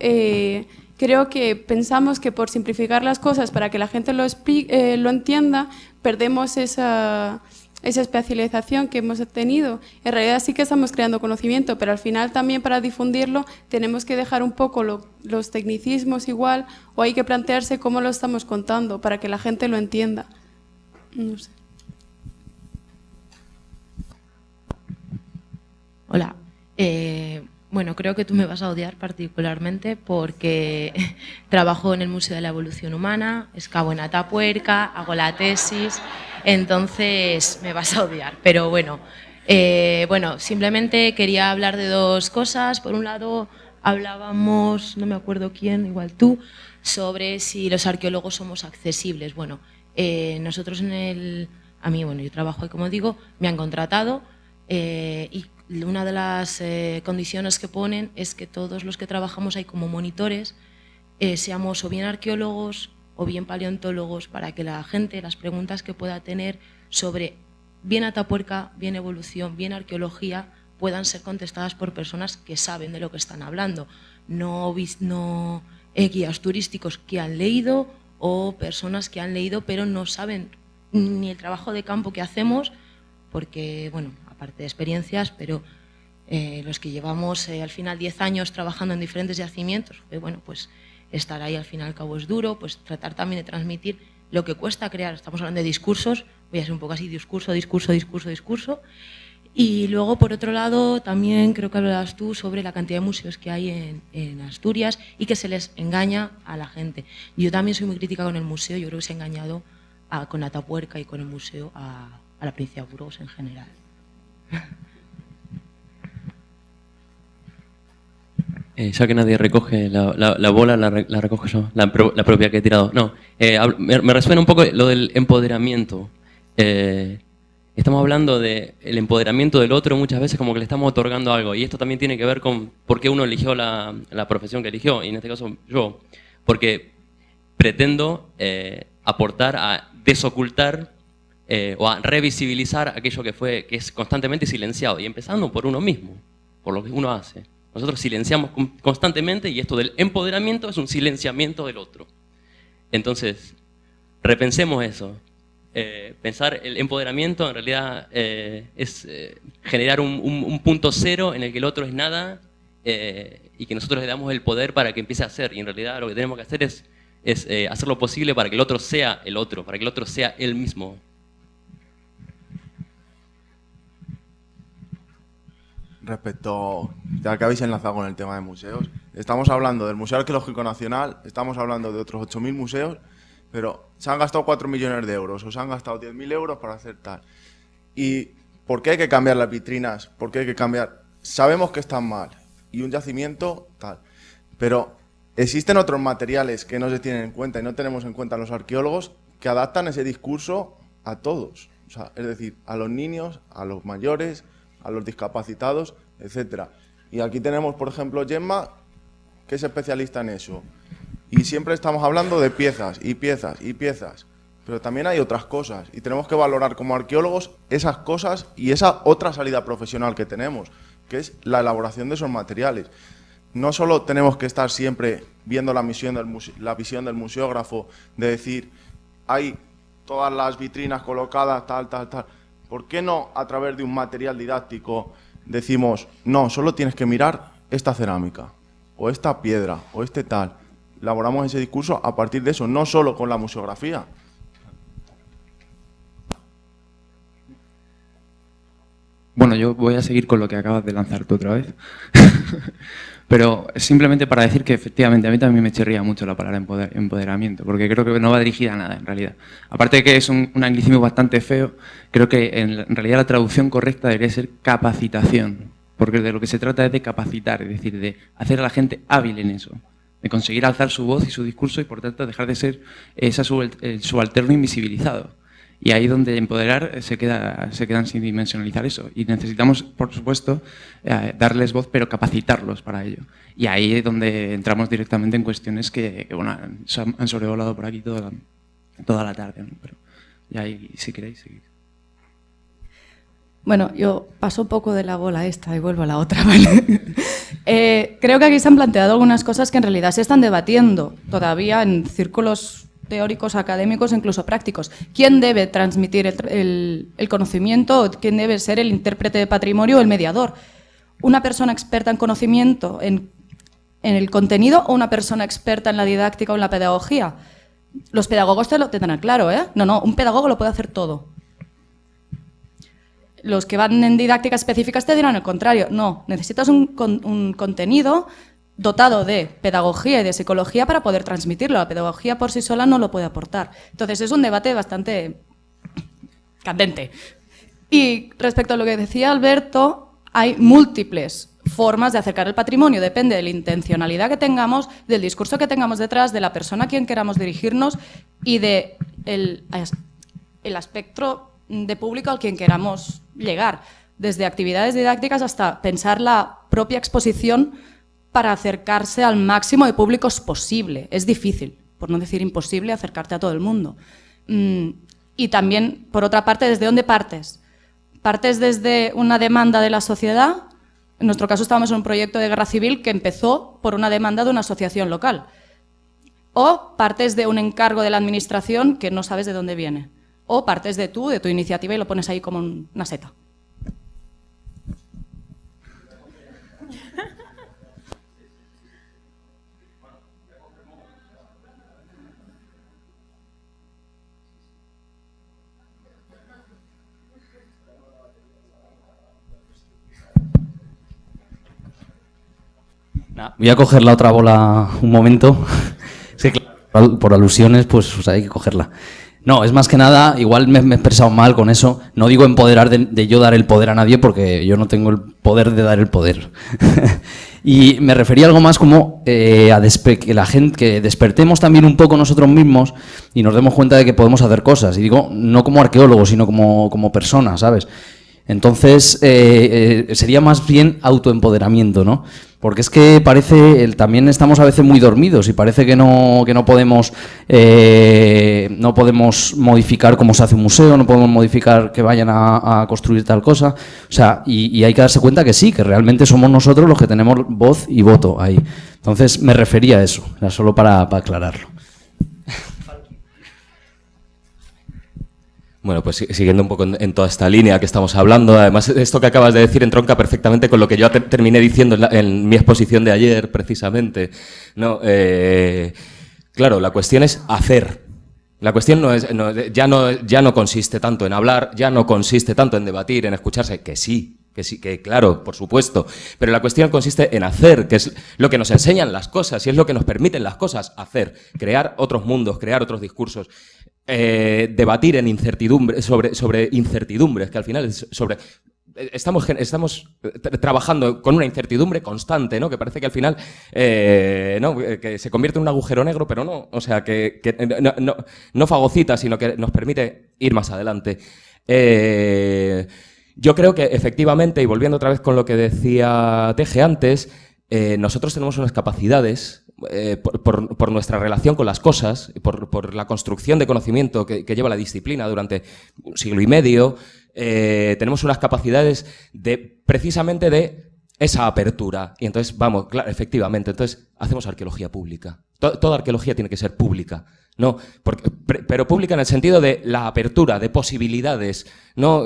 creo que pensamos que por simplificar las cosas para que la gente lo entienda, perdemos esa especialización que hemos tenido. En realidad sí que estamos creando conocimiento, pero al final también para difundirlo tenemos que dejar un poco los tecnicismos igual, o hay que plantearse cómo lo estamos contando para que la gente lo entienda. No sé. Hola. Bueno, creo que tú me vas a odiar particularmente porque trabajo en el Museo de la Evolución Humana, excavo en Atapuerca, hago la tesis, entonces me vas a odiar. Pero bueno, simplemente quería hablar de dos cosas. Por un lado, hablábamos, no me acuerdo quién, igual tú, sobre si los arqueólogos somos accesibles. Bueno, nosotros a mí, yo trabajo ahí, como digo, me han contratado y una de las condiciones que ponen es que todos los que trabajamos ahí como monitores seamos o bien arqueólogos o bien paleontólogos, para que la gente, las preguntas que pueda tener sobre bien Atapuerca, bien evolución, bien arqueología, puedan ser contestadas por personas que saben de lo que están hablando, no guías turísticos que han leído o personas que han leído pero no saben ni el trabajo de campo que hacemos, porque, bueno, aparte de experiencias, pero los que llevamos al final 10 años trabajando en diferentes yacimientos, bueno, pues estar ahí al fin y al cabo es duro, pues tratar también de transmitir lo que cuesta crear, estamos hablando de discursos, voy a ser un poco así, discurso. Y luego, por otro lado, también creo que hablabas tú sobre la cantidad de museos que hay en Asturias y que se les engaña a la gente. Yo también soy muy crítica con el museo, yo creo que se ha engañado con Atapuerca y con el museo a la provincia de Burgos en general. Ya que nadie recoge la bola, la recojo yo, la propia que he tirado. No, me resuena un poco lo del empoderamiento. Estamos hablando del empoderamiento del otro muchas veces como que le estamos otorgando algo. Y esto también tiene que ver con por qué uno eligió la profesión que eligió, y en este caso yo. Porque pretendo aportar a desocultar o a revisibilizar aquello que es constantemente silenciado. Y empezando por uno mismo, por lo que uno hace. Nosotros silenciamos constantemente y esto del empoderamiento es un silenciamiento del otro. Entonces, repensemos eso. Pensar el empoderamiento en realidad es generar un punto cero en el que el otro es nada y que nosotros le damos el poder para que empiece a hacer. Y en realidad lo que tenemos que hacer es hacer lo posible para que el otro sea el otro, para que el otro sea él mismo. Respecto, ya que habéis enlazado con el tema de museos, estamos hablando del Museo Arqueológico Nacional, estamos hablando de otros 8.000 museos, pero se han gastado 4 millones de euros o se han gastado 10.000 euros para hacer tal. ¿Y por qué hay que cambiar las vitrinas? ¿Por qué hay que cambiar? Sabemos que están mal y un yacimiento tal, pero existen otros materiales que no se tienen en cuenta y no tenemos en cuenta los arqueólogos que adaptan ese discurso a todos, o sea, es decir, a los niños, a los mayores, a los discapacitados, etcétera. Y aquí tenemos, por ejemplo, Gemma, que es especialista en eso. Y siempre estamos hablando de piezas y piezas y piezas. Pero también hay otras cosas. Y tenemos que valorar como arqueólogos esas cosas y esa otra salida profesional que tenemos, que es la elaboración de esos materiales. No solo tenemos que estar siempre viendo la visión del museógrafo, de decir, hay todas las vitrinas colocadas, tal. ¿Por qué no a través de un material didáctico decimos, no, solo tienes que mirar esta cerámica, o esta piedra, o este tal? Elaboramos ese discurso a partir de eso, no solo con la museografía. Bueno, yo voy a seguir con lo que acabas de lanzar tú otra vez. Pero simplemente para decir que efectivamente a mí también me chirría mucho la palabra empoderamiento, porque creo que no va dirigida a nada en realidad. Aparte de que es un anglicismo bastante feo, creo que en realidad la traducción correcta debería ser capacitación, porque de lo que se trata es de capacitar, es decir, de hacer a la gente hábil en eso, de conseguir alzar su voz y su discurso y por tanto dejar de ser el subalterno invisibilizado. Y ahí donde empoderar se quedan sin dimensionalizar eso. Y necesitamos, por supuesto, darles voz, pero capacitarlos para ello. Y ahí es donde entramos directamente en cuestiones que bueno, han sobrevolado por aquí toda la tarde, ¿no? Pero ya ahí, si queréis, seguir. Bueno, yo paso un poco de la bola esta y vuelvo a la otra, ¿vale? Creo que aquí se han planteado algunas cosas que en realidad se están debatiendo todavía en círculos teóricos, académicos, incluso prácticos. ¿Quién debe transmitir el conocimiento? ¿Quién debe ser el intérprete de patrimonio o el mediador? ¿Una persona experta en conocimiento, en el contenido, o una persona experta en la didáctica o en la pedagogía? Los pedagogos te lo tendrán claro, ¿eh? No, un pedagogo lo puede hacer todo. Los que van en didáctica específicas te dirán el contrario. No, necesitas un contenido dotado de pedagogía y de psicología para poder transmitirlo. La pedagogía por sí sola no lo puede aportar. Entonces es un debate bastante candente. Y respecto a lo que decía Alberto, hay múltiples formas de acercar el patrimonio. Depende de la intencionalidad que tengamos, del discurso que tengamos detrás, de la persona a quien queramos dirigirnos y de el aspecto de público al quien queramos llegar. Desde actividades didácticas hasta pensar la propia exposición para acercarse al máximo de públicos posible. Es difícil, por no decir imposible, acercarte a todo el mundo. Y también, por otra parte, ¿desde dónde partes? Partes desde una demanda de la sociedad. En nuestro caso estábamos en un proyecto de guerra civil que empezó por una demanda de una asociación local. O partes de un encargo de la administración que no sabes de dónde viene. O partes de tu iniciativa y lo pones ahí como una seta. Voy a coger la otra bola un momento. Es que, claro, por alusiones, pues hay que cogerla. No, es más que nada, igual me he expresado mal con eso. No digo empoderar de yo dar el poder a nadie, porque yo no tengo el poder de dar el poder. Y me refería a algo más como que despertemos también un poco nosotros mismos y nos demos cuenta de que podemos hacer cosas. Y digo, no como arqueólogos, sino como personas, ¿sabes? Entonces, sería más bien autoempoderamiento, ¿no? Porque es que parece, también estamos a veces muy dormidos y parece que no podemos modificar cómo se hace un museo, no podemos modificar que vayan a construir tal cosa. O sea, y hay que darse cuenta que sí, que realmente somos nosotros los que tenemos voz y voto ahí. Entonces, me refería a eso, era solo para aclararlo. Bueno, pues siguiendo un poco en toda esta línea que estamos hablando, además esto que acabas de decir entronca perfectamente con lo que yo terminé diciendo en mi exposición de ayer, precisamente. No, claro, la cuestión es hacer. La cuestión ya no consiste tanto en hablar, ya no consiste tanto en debatir, en escucharse, que sí, que claro, por supuesto, pero la cuestión consiste en hacer, que es lo que nos enseñan las cosas y es lo que nos permiten las cosas, hacer, crear otros mundos, crear otros discursos. Debatir en incertidumbre sobre incertidumbres, que al final es sobre... Estamos trabajando con una incertidumbre constante, ¿no? Que parece que al final que se convierte en un agujero negro, pero no, o sea, que no fagocita, sino que nos permite ir más adelante. Yo creo que efectivamente, y volviendo otra vez con lo que decía Teje antes, nosotros tenemos unas capacidades por nuestra relación con las cosas, por la construcción de conocimiento que lleva la disciplina durante un siglo y medio, tenemos unas capacidades precisamente de esa apertura. Y entonces, vamos, claro, efectivamente, entonces hacemos arqueología pública. Toda arqueología tiene que ser pública, ¿no? Pero pública en el sentido de la apertura, de posibilidades, ¿no?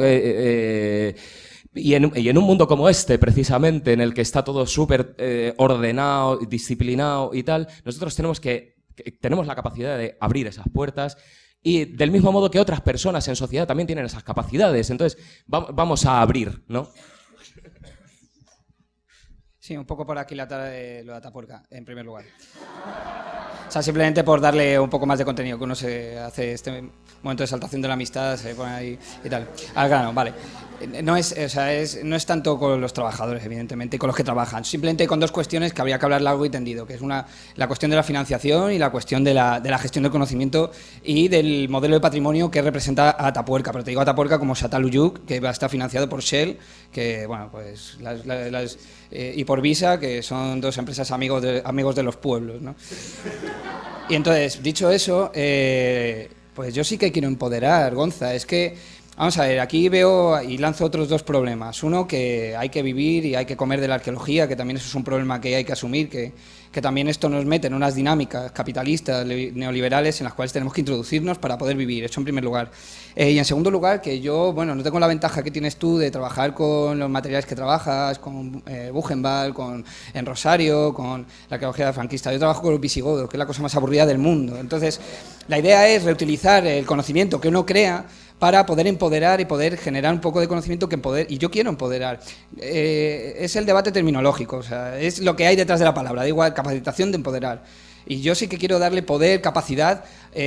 Y en un mundo como este, precisamente, en el que está todo súper ordenado, disciplinado y tal, nosotros tenemos la capacidad de abrir esas puertas y del mismo modo que otras personas en sociedad también tienen esas capacidades. Entonces, vamos a abrir, ¿no? Sí, un poco por aquilatar lo de Atapuerca, en primer lugar. O sea, simplemente por darle un poco más de contenido, que uno se hace este momento de exaltación de la amistad, se pone ahí y tal. Al grano, vale. No es tanto con los trabajadores, evidentemente, y con los que trabajan. Simplemente con dos cuestiones que habría que hablar largo y tendido, que es la cuestión de la financiación y la cuestión de la gestión del conocimiento y del modelo de patrimonio que representa a Atapuerca. Pero te digo Atapuerca como Sataluyuk, que va a estar financiado por Shell, que, bueno, pues y por Visa, que son dos empresas amigos de los pueblos, ¿no? Y entonces, dicho eso, pues yo sí que quiero empoderar, Gonza. Es que, vamos a ver, aquí veo y lanzo otros dos problemas. Uno, que hay que vivir y hay que comer de la arqueología, que también eso es un problema que hay que asumir, que también esto nos mete en unas dinámicas capitalistas, neoliberales, en las cuales tenemos que introducirnos para poder vivir. Eso en primer lugar. Y en segundo lugar, que yo, bueno, no tengo la ventaja que tienes tú de trabajar con los materiales que trabajas, con Buchenwald, en Rosario, con la arqueología franquista. Yo trabajo con los visigodos, que es la cosa más aburrida del mundo. Entonces, la idea es reutilizar el conocimiento que uno crea para poder empoderar y poder generar un poco de conocimiento y yo quiero empoderar. Es el debate terminológico, o sea, es lo que hay detrás de la palabra, da igual, capacitación de empoderar. Y yo sí que quiero darle poder, capacidad,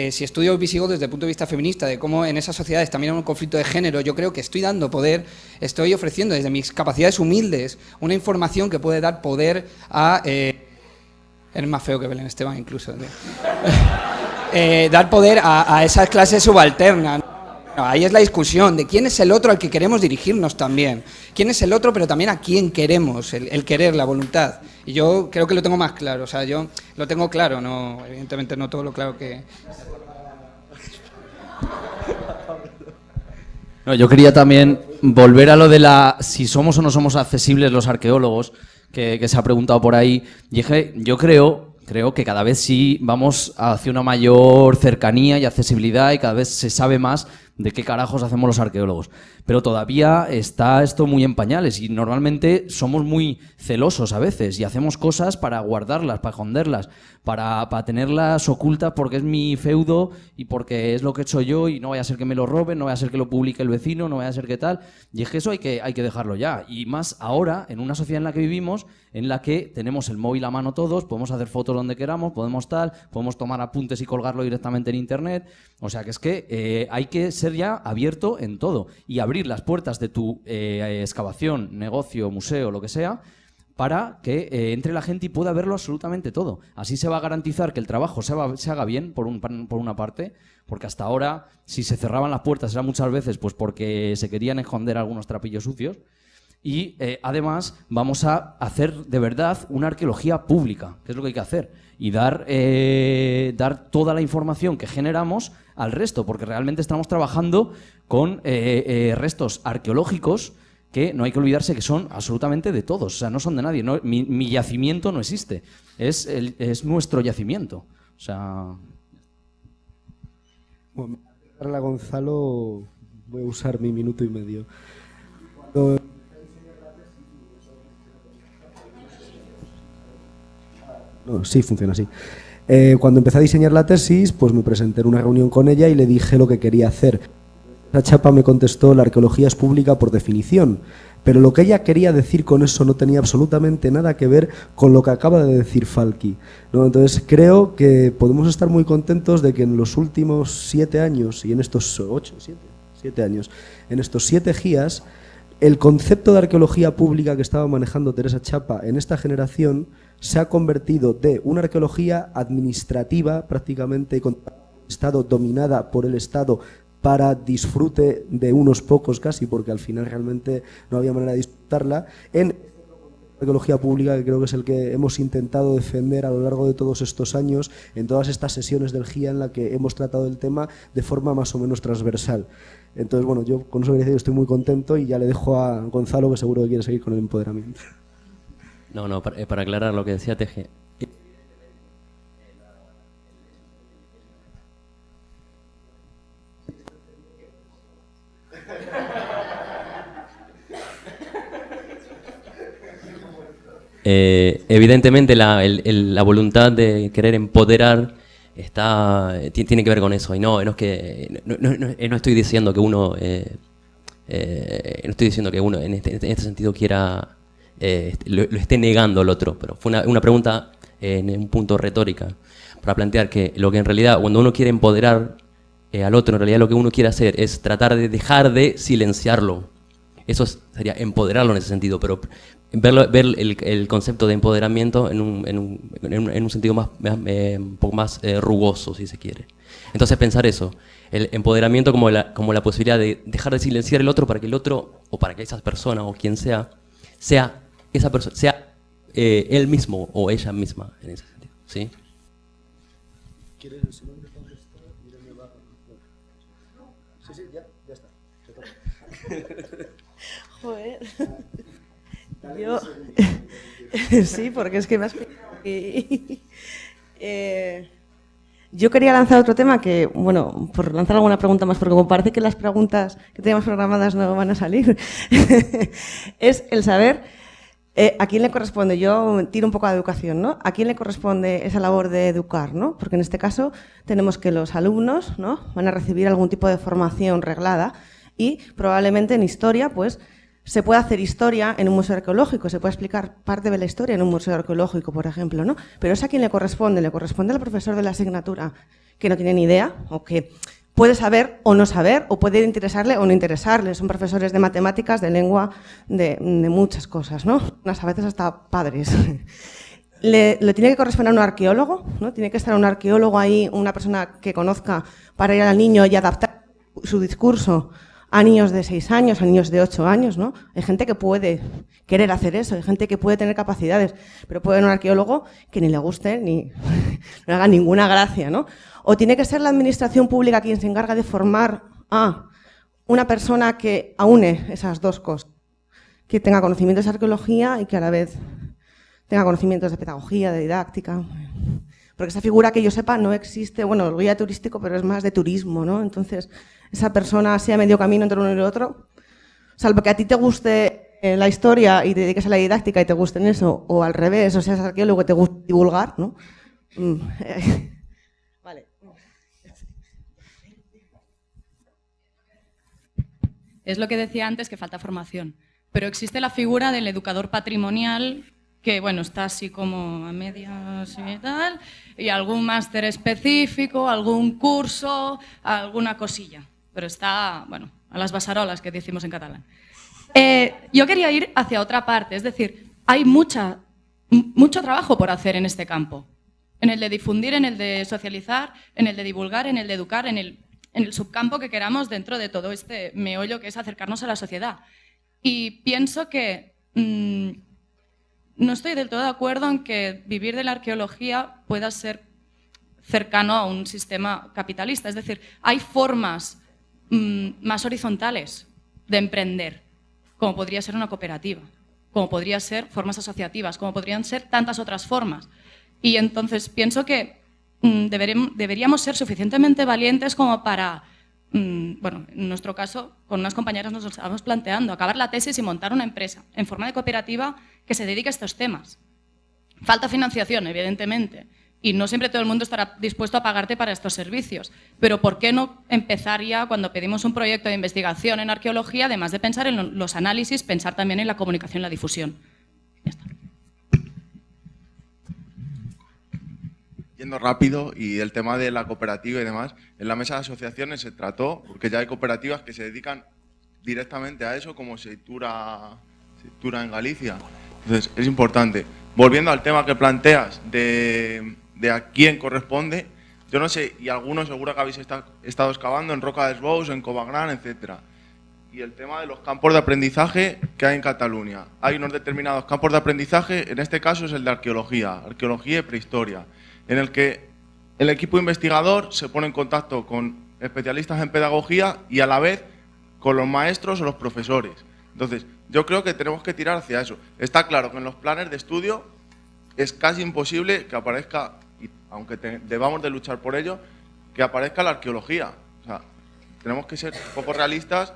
si estudio visigodos desde el punto de vista feminista, de cómo en esas sociedades también hay un conflicto de género, yo creo que estoy dando poder, estoy ofreciendo desde mis capacidades humildes una información que puede dar poder a... eres más feo que Belén Esteban incluso. Dar poder a esas clases subalternas. No, ahí es la discusión de quién es el otro al que queremos dirigirnos también. Quién es el otro, pero también a quién queremos, el querer, la voluntad. Y yo creo que lo tengo más claro, o sea, yo lo tengo claro, no, evidentemente no todo lo claro que... No, yo quería también volver a lo de si somos o no somos accesibles los arqueólogos, que se ha preguntado por ahí. Y yo creo que cada vez sí vamos hacia una mayor cercanía y accesibilidad y cada vez se sabe más de qué carajos hacemos los arqueólogos. Pero todavía está esto muy en pañales y normalmente somos muy celosos a veces y hacemos cosas para guardarlas, para esconderlas, para tenerlas ocultas porque es mi feudo y porque es lo que he hecho yo y no vaya a ser que me lo roben, no vaya a ser que lo publique el vecino, no vaya a ser que tal. Y es que eso hay que dejarlo ya. Y más ahora, en una sociedad en la que vivimos, en la que tenemos el móvil a mano todos, podemos hacer fotos donde queramos, podemos tomar apuntes y colgarlo directamente en internet. O sea que es que hay que ser ya abierto en todo y abrir las puertas de tu excavación, negocio, museo, lo que sea, para que entre la gente y pueda verlo absolutamente todo. Así se va a garantizar que el trabajo se haga bien, por una parte, porque hasta ahora, si se cerraban las puertas, era muchas veces pues porque se querían esconder algunos trapillos sucios. Y además vamos a hacer de verdad una arqueología pública, que es lo que hay que hacer, y dar toda la información que generamos al resto, porque realmente estamos trabajando con restos arqueológicos que no hay que olvidarse que son absolutamente de todos, o sea, no son de nadie. No, mi yacimiento no existe, es nuestro yacimiento. O sea... Bueno, para Gonzalo voy a usar mi minuto y medio. No, sí, funciona así. Cuando empecé a diseñar la tesis, pues me presenté en una reunión con ella y le dije lo que quería hacer. La chapa me contestó: la arqueología es pública por definición, pero lo que ella quería decir con eso no tenía absolutamente nada que ver con lo que acaba de decir Falky, ¿no? Entonces creo que podemos estar muy contentos de que en los últimos 7 años, y en estos 7 años, en estos 7 GIAs, el concepto de arqueología pública que estaba manejando Teresa Chapa en esta generación se ha convertido de una arqueología administrativa, prácticamente con el Estado, dominada por el Estado para disfrute de unos pocos casi, porque al final realmente no había manera de disfrutarla, en arqueología pública, que creo que es el que hemos intentado defender a lo largo de todos estos años, en todas estas sesiones del GIA en la que hemos tratado el tema de forma más o menos transversal. Entonces, bueno, yo con eso que decía, estoy muy contento y ya le dejo a Gonzalo, que seguro que quiere seguir con el empoderamiento. No, para aclarar lo que decía Teje. Evidentemente la voluntad de querer empoderar tiene que ver con eso, y no estoy diciendo que uno en este sentido quiera lo esté negando al otro, pero fue una pregunta en un punto retórica para plantear que lo que en realidad cuando uno quiere empoderar al otro, en realidad lo que uno quiere hacer es tratar de dejar de silenciarlo. Eso sería empoderarlo en ese sentido, pero ver el concepto de empoderamiento en un sentido un poco más rugoso, si se quiere. Entonces pensar eso, el empoderamiento como la posibilidad de dejar de silenciar el otro para que el otro, o para que esa persona o quien sea esa persona, sea él mismo o ella misma, en ese sentido, ¿sí? ¿Quieres el segundo contestar? Sí, ya está. Joder. Yo... sí, porque es que me has... yo quería lanzar otro tema que, bueno, por lanzar alguna pregunta más, porque como parece que las preguntas que teníamos programadas no van a salir, es el saber a quién le corresponde. Yo tiro un poco a educación, ¿no? ¿A quién le corresponde esa labor de educar, ¿no? Porque en este caso tenemos que los alumnos, ¿no?, van a recibir algún tipo de formación reglada y probablemente en historia, pues, se puede hacer historia en un museo arqueológico, se puede explicar parte de la historia en un museo arqueológico, por ejemplo, ¿no? Pero ¿es a quién le corresponde? Le corresponde al profesor de la asignatura que no tiene ni idea o que puede saber o no saber o puede interesarle o no interesarle. Son profesores de matemáticas, de lengua, de muchas cosas, ¿no? Unas a veces hasta padres. Le tiene que corresponder a un arqueólogo, ¿no? Tiene que estar un arqueólogo ahí, una persona que conozca para ir al niño y adaptar su discurso a niños de 6 años, a niños de 8 años, ¿no? Hay gente que puede querer hacer eso, hay gente que puede tener capacidades, pero puede haber un arqueólogo que ni le guste ni no le haga ninguna gracia, ¿no? O tiene que ser la administración pública quien se encarga de formar a una persona que aúne esas dos cosas, que tenga conocimientos de arqueología y que a la vez tenga conocimientos de pedagogía, de didáctica. porque esa figura que yo sepa no existe, bueno, el guía turístico, pero es más de turismo, ¿no? Entonces, esa persona así a medio camino entre uno y el otro, salvo que a ti te guste la historia y te dediques a la didáctica y te guste en eso, o al revés, o seas arqueólogo y te guste divulgar, ¿no? Vale. Es lo que decía antes, que falta formación. Pero existe la figura del educador patrimonial, que bueno, está así como a medias y tal, y algún máster específico, algún curso, alguna cosilla. Pero está, bueno, a las basarolas, que decimos en catalán. Yo quería ir hacia otra parte, es decir, hay mucho trabajo por hacer en este campo. En el de difundir, en el de socializar, en el de divulgar, en el de educar, en el subcampo que queramos dentro de todo este meollo que es acercarnos a la sociedad. Y pienso que no estoy del todo de acuerdo en que vivir de la arqueología pueda ser cercano a un sistema capitalista. Es decir, hay formas más horizontales de emprender, como podría ser una cooperativa, como podría ser formas asociativas, como podrían ser tantas otras formas. Y entonces pienso que deberíamos ser suficientemente valientes como para, bueno, en nuestro caso, con unas compañeras nos lo estábamos planteando, acabar la tesis y montar una empresa en forma de cooperativa que se dedique a estos temas. Falta financiación, evidentemente, y no siempre todo el mundo estará dispuesto a pagarte para estos servicios, pero ¿por qué no empezar ya cuando pedimos un proyecto de investigación en arqueología, además de pensar en los análisis, pensar también en la comunicación y la difusión? Ya está. Yendo rápido, y el tema de la cooperativa y demás, en la mesa de asociaciones se trató, porque ya hay cooperativas que se dedican directamente a eso, como Seitura en Galicia. Entonces, es importante. Volviendo al tema que planteas de a quién corresponde, yo no sé, y algunos seguro que habéis estado excavando en Roca dels Bous, en Covagran, etcétera. Y el tema de los campos de aprendizaje que hay en Cataluña. Hay unos determinados campos de aprendizaje, en este caso es el de arqueología y prehistoria, en el que el equipo investigador se pone en contacto con especialistas en pedagogía y a la vez con los maestros o los profesores. Entonces, yo creo que tenemos que tirar hacia eso. Está claro que en los planes de estudio es casi imposible que aparezca, y aunque debamos de luchar por ello, que aparezca la arqueología. O sea, tenemos que ser un poco realistas,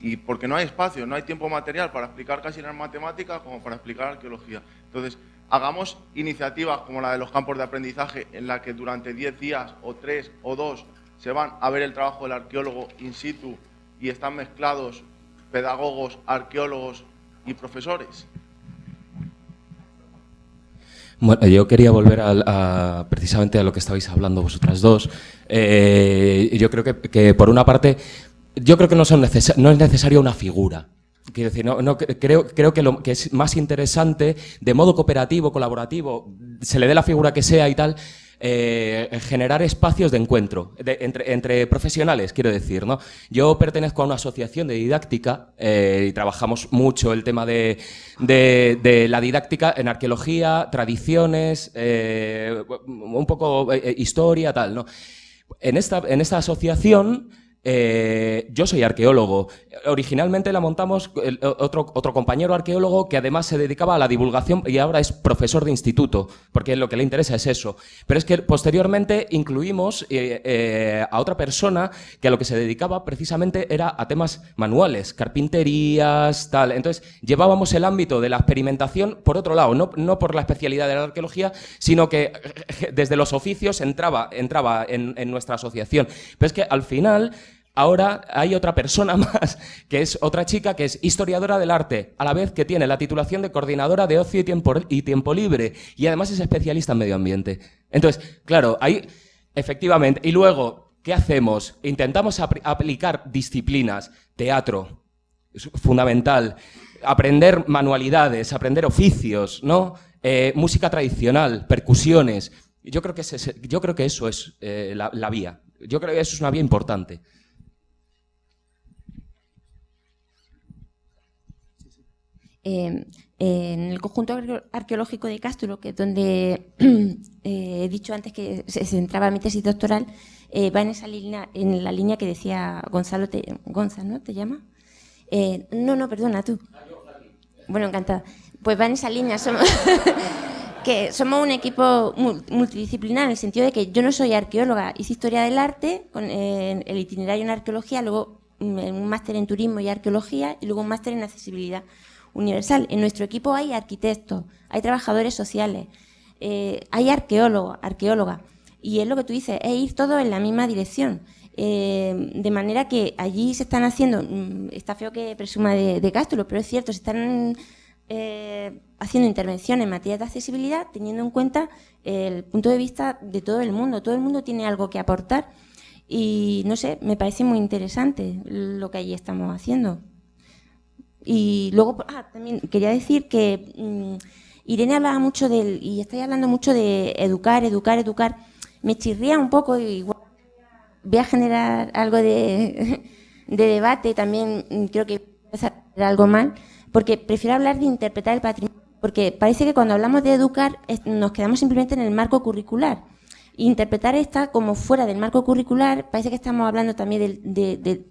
y porque no hay espacio, no hay tiempo material para explicar casi las matemáticas como para explicar arqueología. Entonces, hagamos iniciativas como la de los campos de aprendizaje, en la que durante 10 días o 3 o 2 se van a ver el trabajo del arqueólogo in situ y están mezclados pedagogos, arqueólogos y profesores. Bueno, yo quería volver precisamente a lo que estabais hablando vosotras dos. Yo creo que por una parte, yo creo que no es necesaria una figura. Quiero decir, creo que lo que es más interesante, de modo cooperativo, colaborativo, se le dé la figura que sea y tal, generar espacios de encuentro entre profesionales, quiero decir, ¿no? Yo pertenezco a una asociación de didáctica y trabajamos mucho el tema de la didáctica en arqueología, tradiciones, un poco historia, tal, ¿no? En esta asociación yo soy arqueólogo. Originalmente la montamos otro compañero arqueólogo que además se dedicaba a la divulgación y ahora es profesor de instituto, porque lo que le interesa es eso. Pero es que posteriormente incluimos a otra persona que a lo que se dedicaba precisamente era a temas manuales, carpinterías, tal. Entonces llevábamos el ámbito de la experimentación por otro lado, no por la especialidad de la arqueología, sino que desde los oficios entraba en nuestra asociación. Pero es que al final ahora hay otra persona más, que es otra chica que es historiadora del arte, a la vez que tiene la titulación de coordinadora de ocio y tiempo libre, y además es especialista en medio ambiente. Entonces, claro, ahí, efectivamente, y luego, ¿qué hacemos? Intentamos aplicar disciplinas, teatro, es fundamental, aprender manualidades, aprender oficios, ¿no? Música tradicional, percusiones. Yo creo que eso es la vía. Yo creo que eso es una vía importante. En el conjunto arqueológico de Castro, que es donde he dicho antes que se centraba mi tesis doctoral, va en esa línea, en la línea que decía Gonzalo, Gonza, ¿no? ¿Te llama? No, perdona, tú. Bueno, encantada. Pues va en esa línea, que somos un equipo multidisciplinar en el sentido de que yo no soy arqueóloga, hice historia del arte con el itinerario en arqueología, luego un máster en turismo y arqueología y luego un máster en accesibilidad universal. En nuestro equipo hay arquitectos, hay trabajadores sociales, hay arqueólogas, y es lo que tú dices, es ir todos en la misma dirección. De manera que allí se están haciendo, está feo que presuma de cástulo, pero es cierto, se están haciendo intervenciones en materia de accesibilidad teniendo en cuenta el punto de vista de todo el mundo tiene algo que aportar y no sé, me parece muy interesante lo que allí estamos haciendo. Y luego, también quería decir que Irene hablaba mucho y estáis hablando mucho de educar, me chirría un poco, igual voy a generar algo de debate, también creo que voy a empezar a hacer algo mal, porque prefiero hablar de interpretar el patrimonio, porque parece que cuando hablamos de educar nos quedamos simplemente en el marco curricular. Interpretar está como fuera del marco curricular, parece que estamos hablando también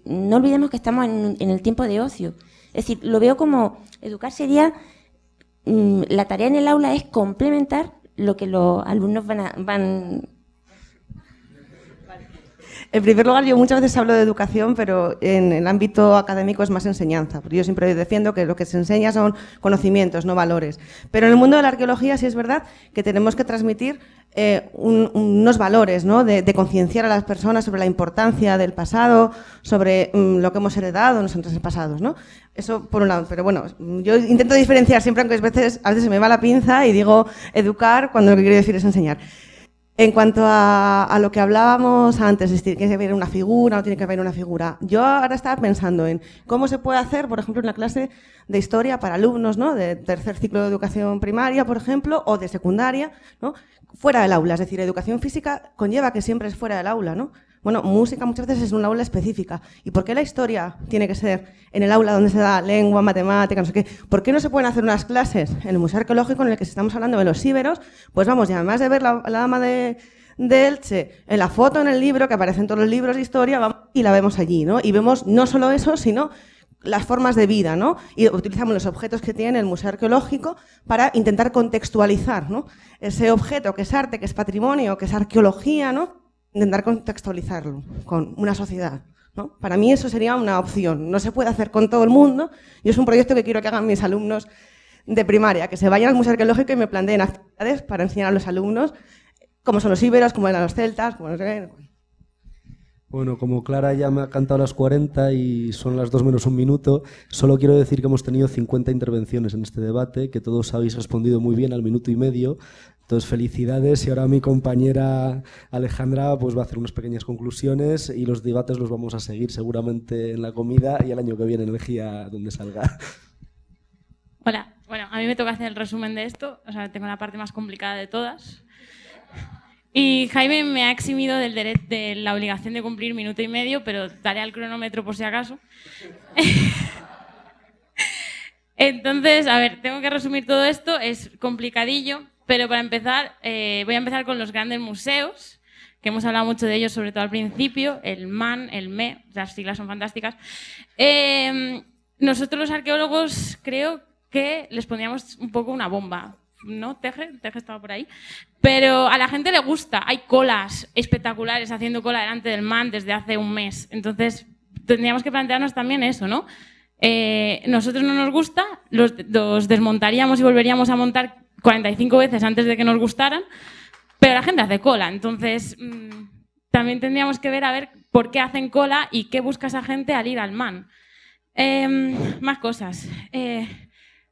no olvidemos que estamos en el tiempo de ocio. Es decir, lo veo como educar sería, la tarea en el aula es complementar lo que los alumnos van. En primer lugar, yo muchas veces hablo de educación, pero en el ámbito académico es más enseñanza, porque yo siempre defiendo que lo que se enseña son conocimientos, no valores. Pero en el mundo de la arqueología sí es verdad que tenemos que transmitir unos valores, ¿no? de concienciar a las personas sobre la importancia del pasado, sobre lo que hemos heredado de nuestros antepasados, ¿no? Eso por un lado, pero bueno, yo intento diferenciar siempre, aunque a veces se me va la pinza y digo educar cuando lo que quiero decir es enseñar. En cuanto a lo que hablábamos antes, es decir, tiene que haber una figura o tiene que haber una figura. Yo ahora estaba pensando en cómo se puede hacer, por ejemplo, una clase de historia para alumnos, ¿no? De tercer ciclo de educación primaria, por ejemplo, o de secundaria, ¿no? Fuera del aula. Es decir, educación física conlleva que siempre es fuera del aula, ¿no? Bueno, música muchas veces es en un aula específica. ¿Y por qué la historia tiene que ser en el aula donde se da lengua, matemática, no sé qué? ¿Por qué no se pueden hacer unas clases en el Museo Arqueológico en el que estamos hablando de los íberos? Pues vamos, y además de ver la dama de Elche en la foto en el libro, que aparece en todos los libros de historia, vamos, y la vemos allí, ¿no? Y vemos no solo eso, sino las formas de vida, ¿no? Y utilizamos los objetos que tiene el Museo Arqueológico para intentar contextualizar, ¿no? Ese objeto que es arte, que es patrimonio, que es arqueología, ¿no? Intentar contextualizarlo con una sociedad, ¿no? Para mí eso sería una opción. No se puede hacer con todo el mundo y es un proyecto que quiero que hagan mis alumnos de primaria, que se vayan al Museo Arqueológico y me planteen actividades para enseñar a los alumnos cómo son los íberos, cómo eran los celtas, cómo no sé qué. Bueno, como Clara ya me ha cantado las 40 y son las 2 menos un minuto, solo quiero decir que hemos tenido 50 intervenciones en este debate, que todos habéis respondido muy bien al minuto y medio. Entonces, felicidades, y ahora mi compañera Alejandra pues va a hacer unas pequeñas conclusiones y los debates los vamos a seguir seguramente en la comida y el año que viene en el GIA donde salga. Hola, bueno, a mí me toca hacer el resumen de esto, o sea, tengo la parte más complicada de todas. Y Jaime me ha eximido de la obligación de cumplir minuto y medio, pero daré al cronómetro por si acaso. Entonces, a ver, tengo que resumir todo esto, es complicadillo. Pero para empezar, voy a empezar con los grandes museos, que hemos hablado mucho de ellos, sobre todo al principio, el MAN, el ME, las siglas son fantásticas. Nosotros los arqueólogos creo que les pondríamos un poco una bomba, ¿no? Teje estaba por ahí. Pero a la gente le gusta, hay colas espectaculares haciendo cola delante del MAN desde hace un mes. Entonces, tendríamos que plantearnos también eso, ¿no? Nosotros no nos gusta, los desmontaríamos y volveríamos a montar 45 veces antes de que nos gustaran, pero la gente hace cola, entonces también tendríamos que ver a ver por qué hacen cola y qué busca esa gente al ir al MAN. Más cosas.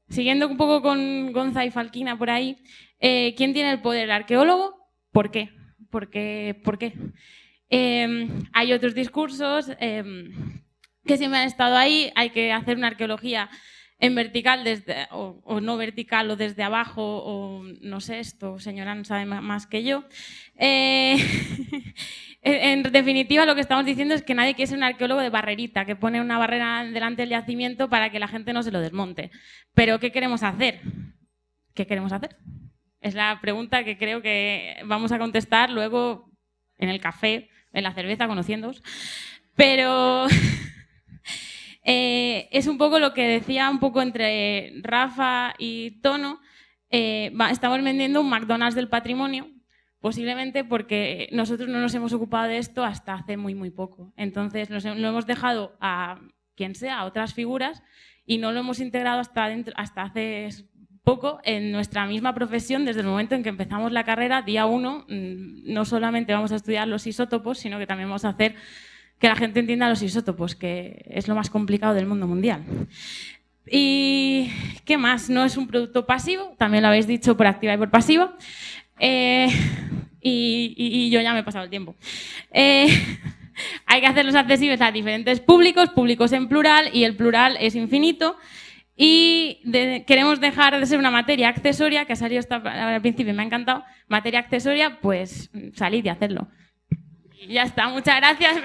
Siguiendo un poco con Gonza y Falquina por ahí, ¿quién tiene el poder? ¿El arqueólogo? ¿Por qué? ¿Por qué? Hay otros discursos que siempre han estado ahí, hay que hacer una arqueología en vertical o no vertical o desde abajo o no sé, esto señora no sabe más que yo. En definitiva lo que estamos diciendo es que nadie quiere ser un arqueólogo de barrerita, que pone una barrera delante del yacimiento para que la gente no se lo desmonte. Pero ¿qué queremos hacer? ¿Qué queremos hacer? Es la pregunta que creo que vamos a contestar luego en el café, en la cerveza, conociéndoos. Pero es un poco lo que decía un poco entre Rafa y Tono. estamos vendiendo un McDonald's del patrimonio, posiblemente porque nosotros no nos hemos ocupado de esto hasta hace muy, muy poco. Entonces lo hemos dejado a quien sea, a otras figuras, y no lo hemos integrado hasta hace poco en nuestra misma profesión. Desde el momento en que empezamos la carrera, día 1, no solamente vamos a estudiar los isótopos, sino que también vamos a hacer que la gente entienda los isótopos, que es lo más complicado del mundo mundial. ¿Y qué más? No es un producto pasivo, también lo habéis dicho por activa y por pasiva. Y yo ya me he pasado el tiempo. Hay que hacerlos accesibles a diferentes públicos en plural, y el plural es infinito. Y queremos dejar de ser una materia accesoria, que ha salido al principio y me ha encantado. Materia accesoria, pues salid y hacerlo. Y ya está, muchas gracias.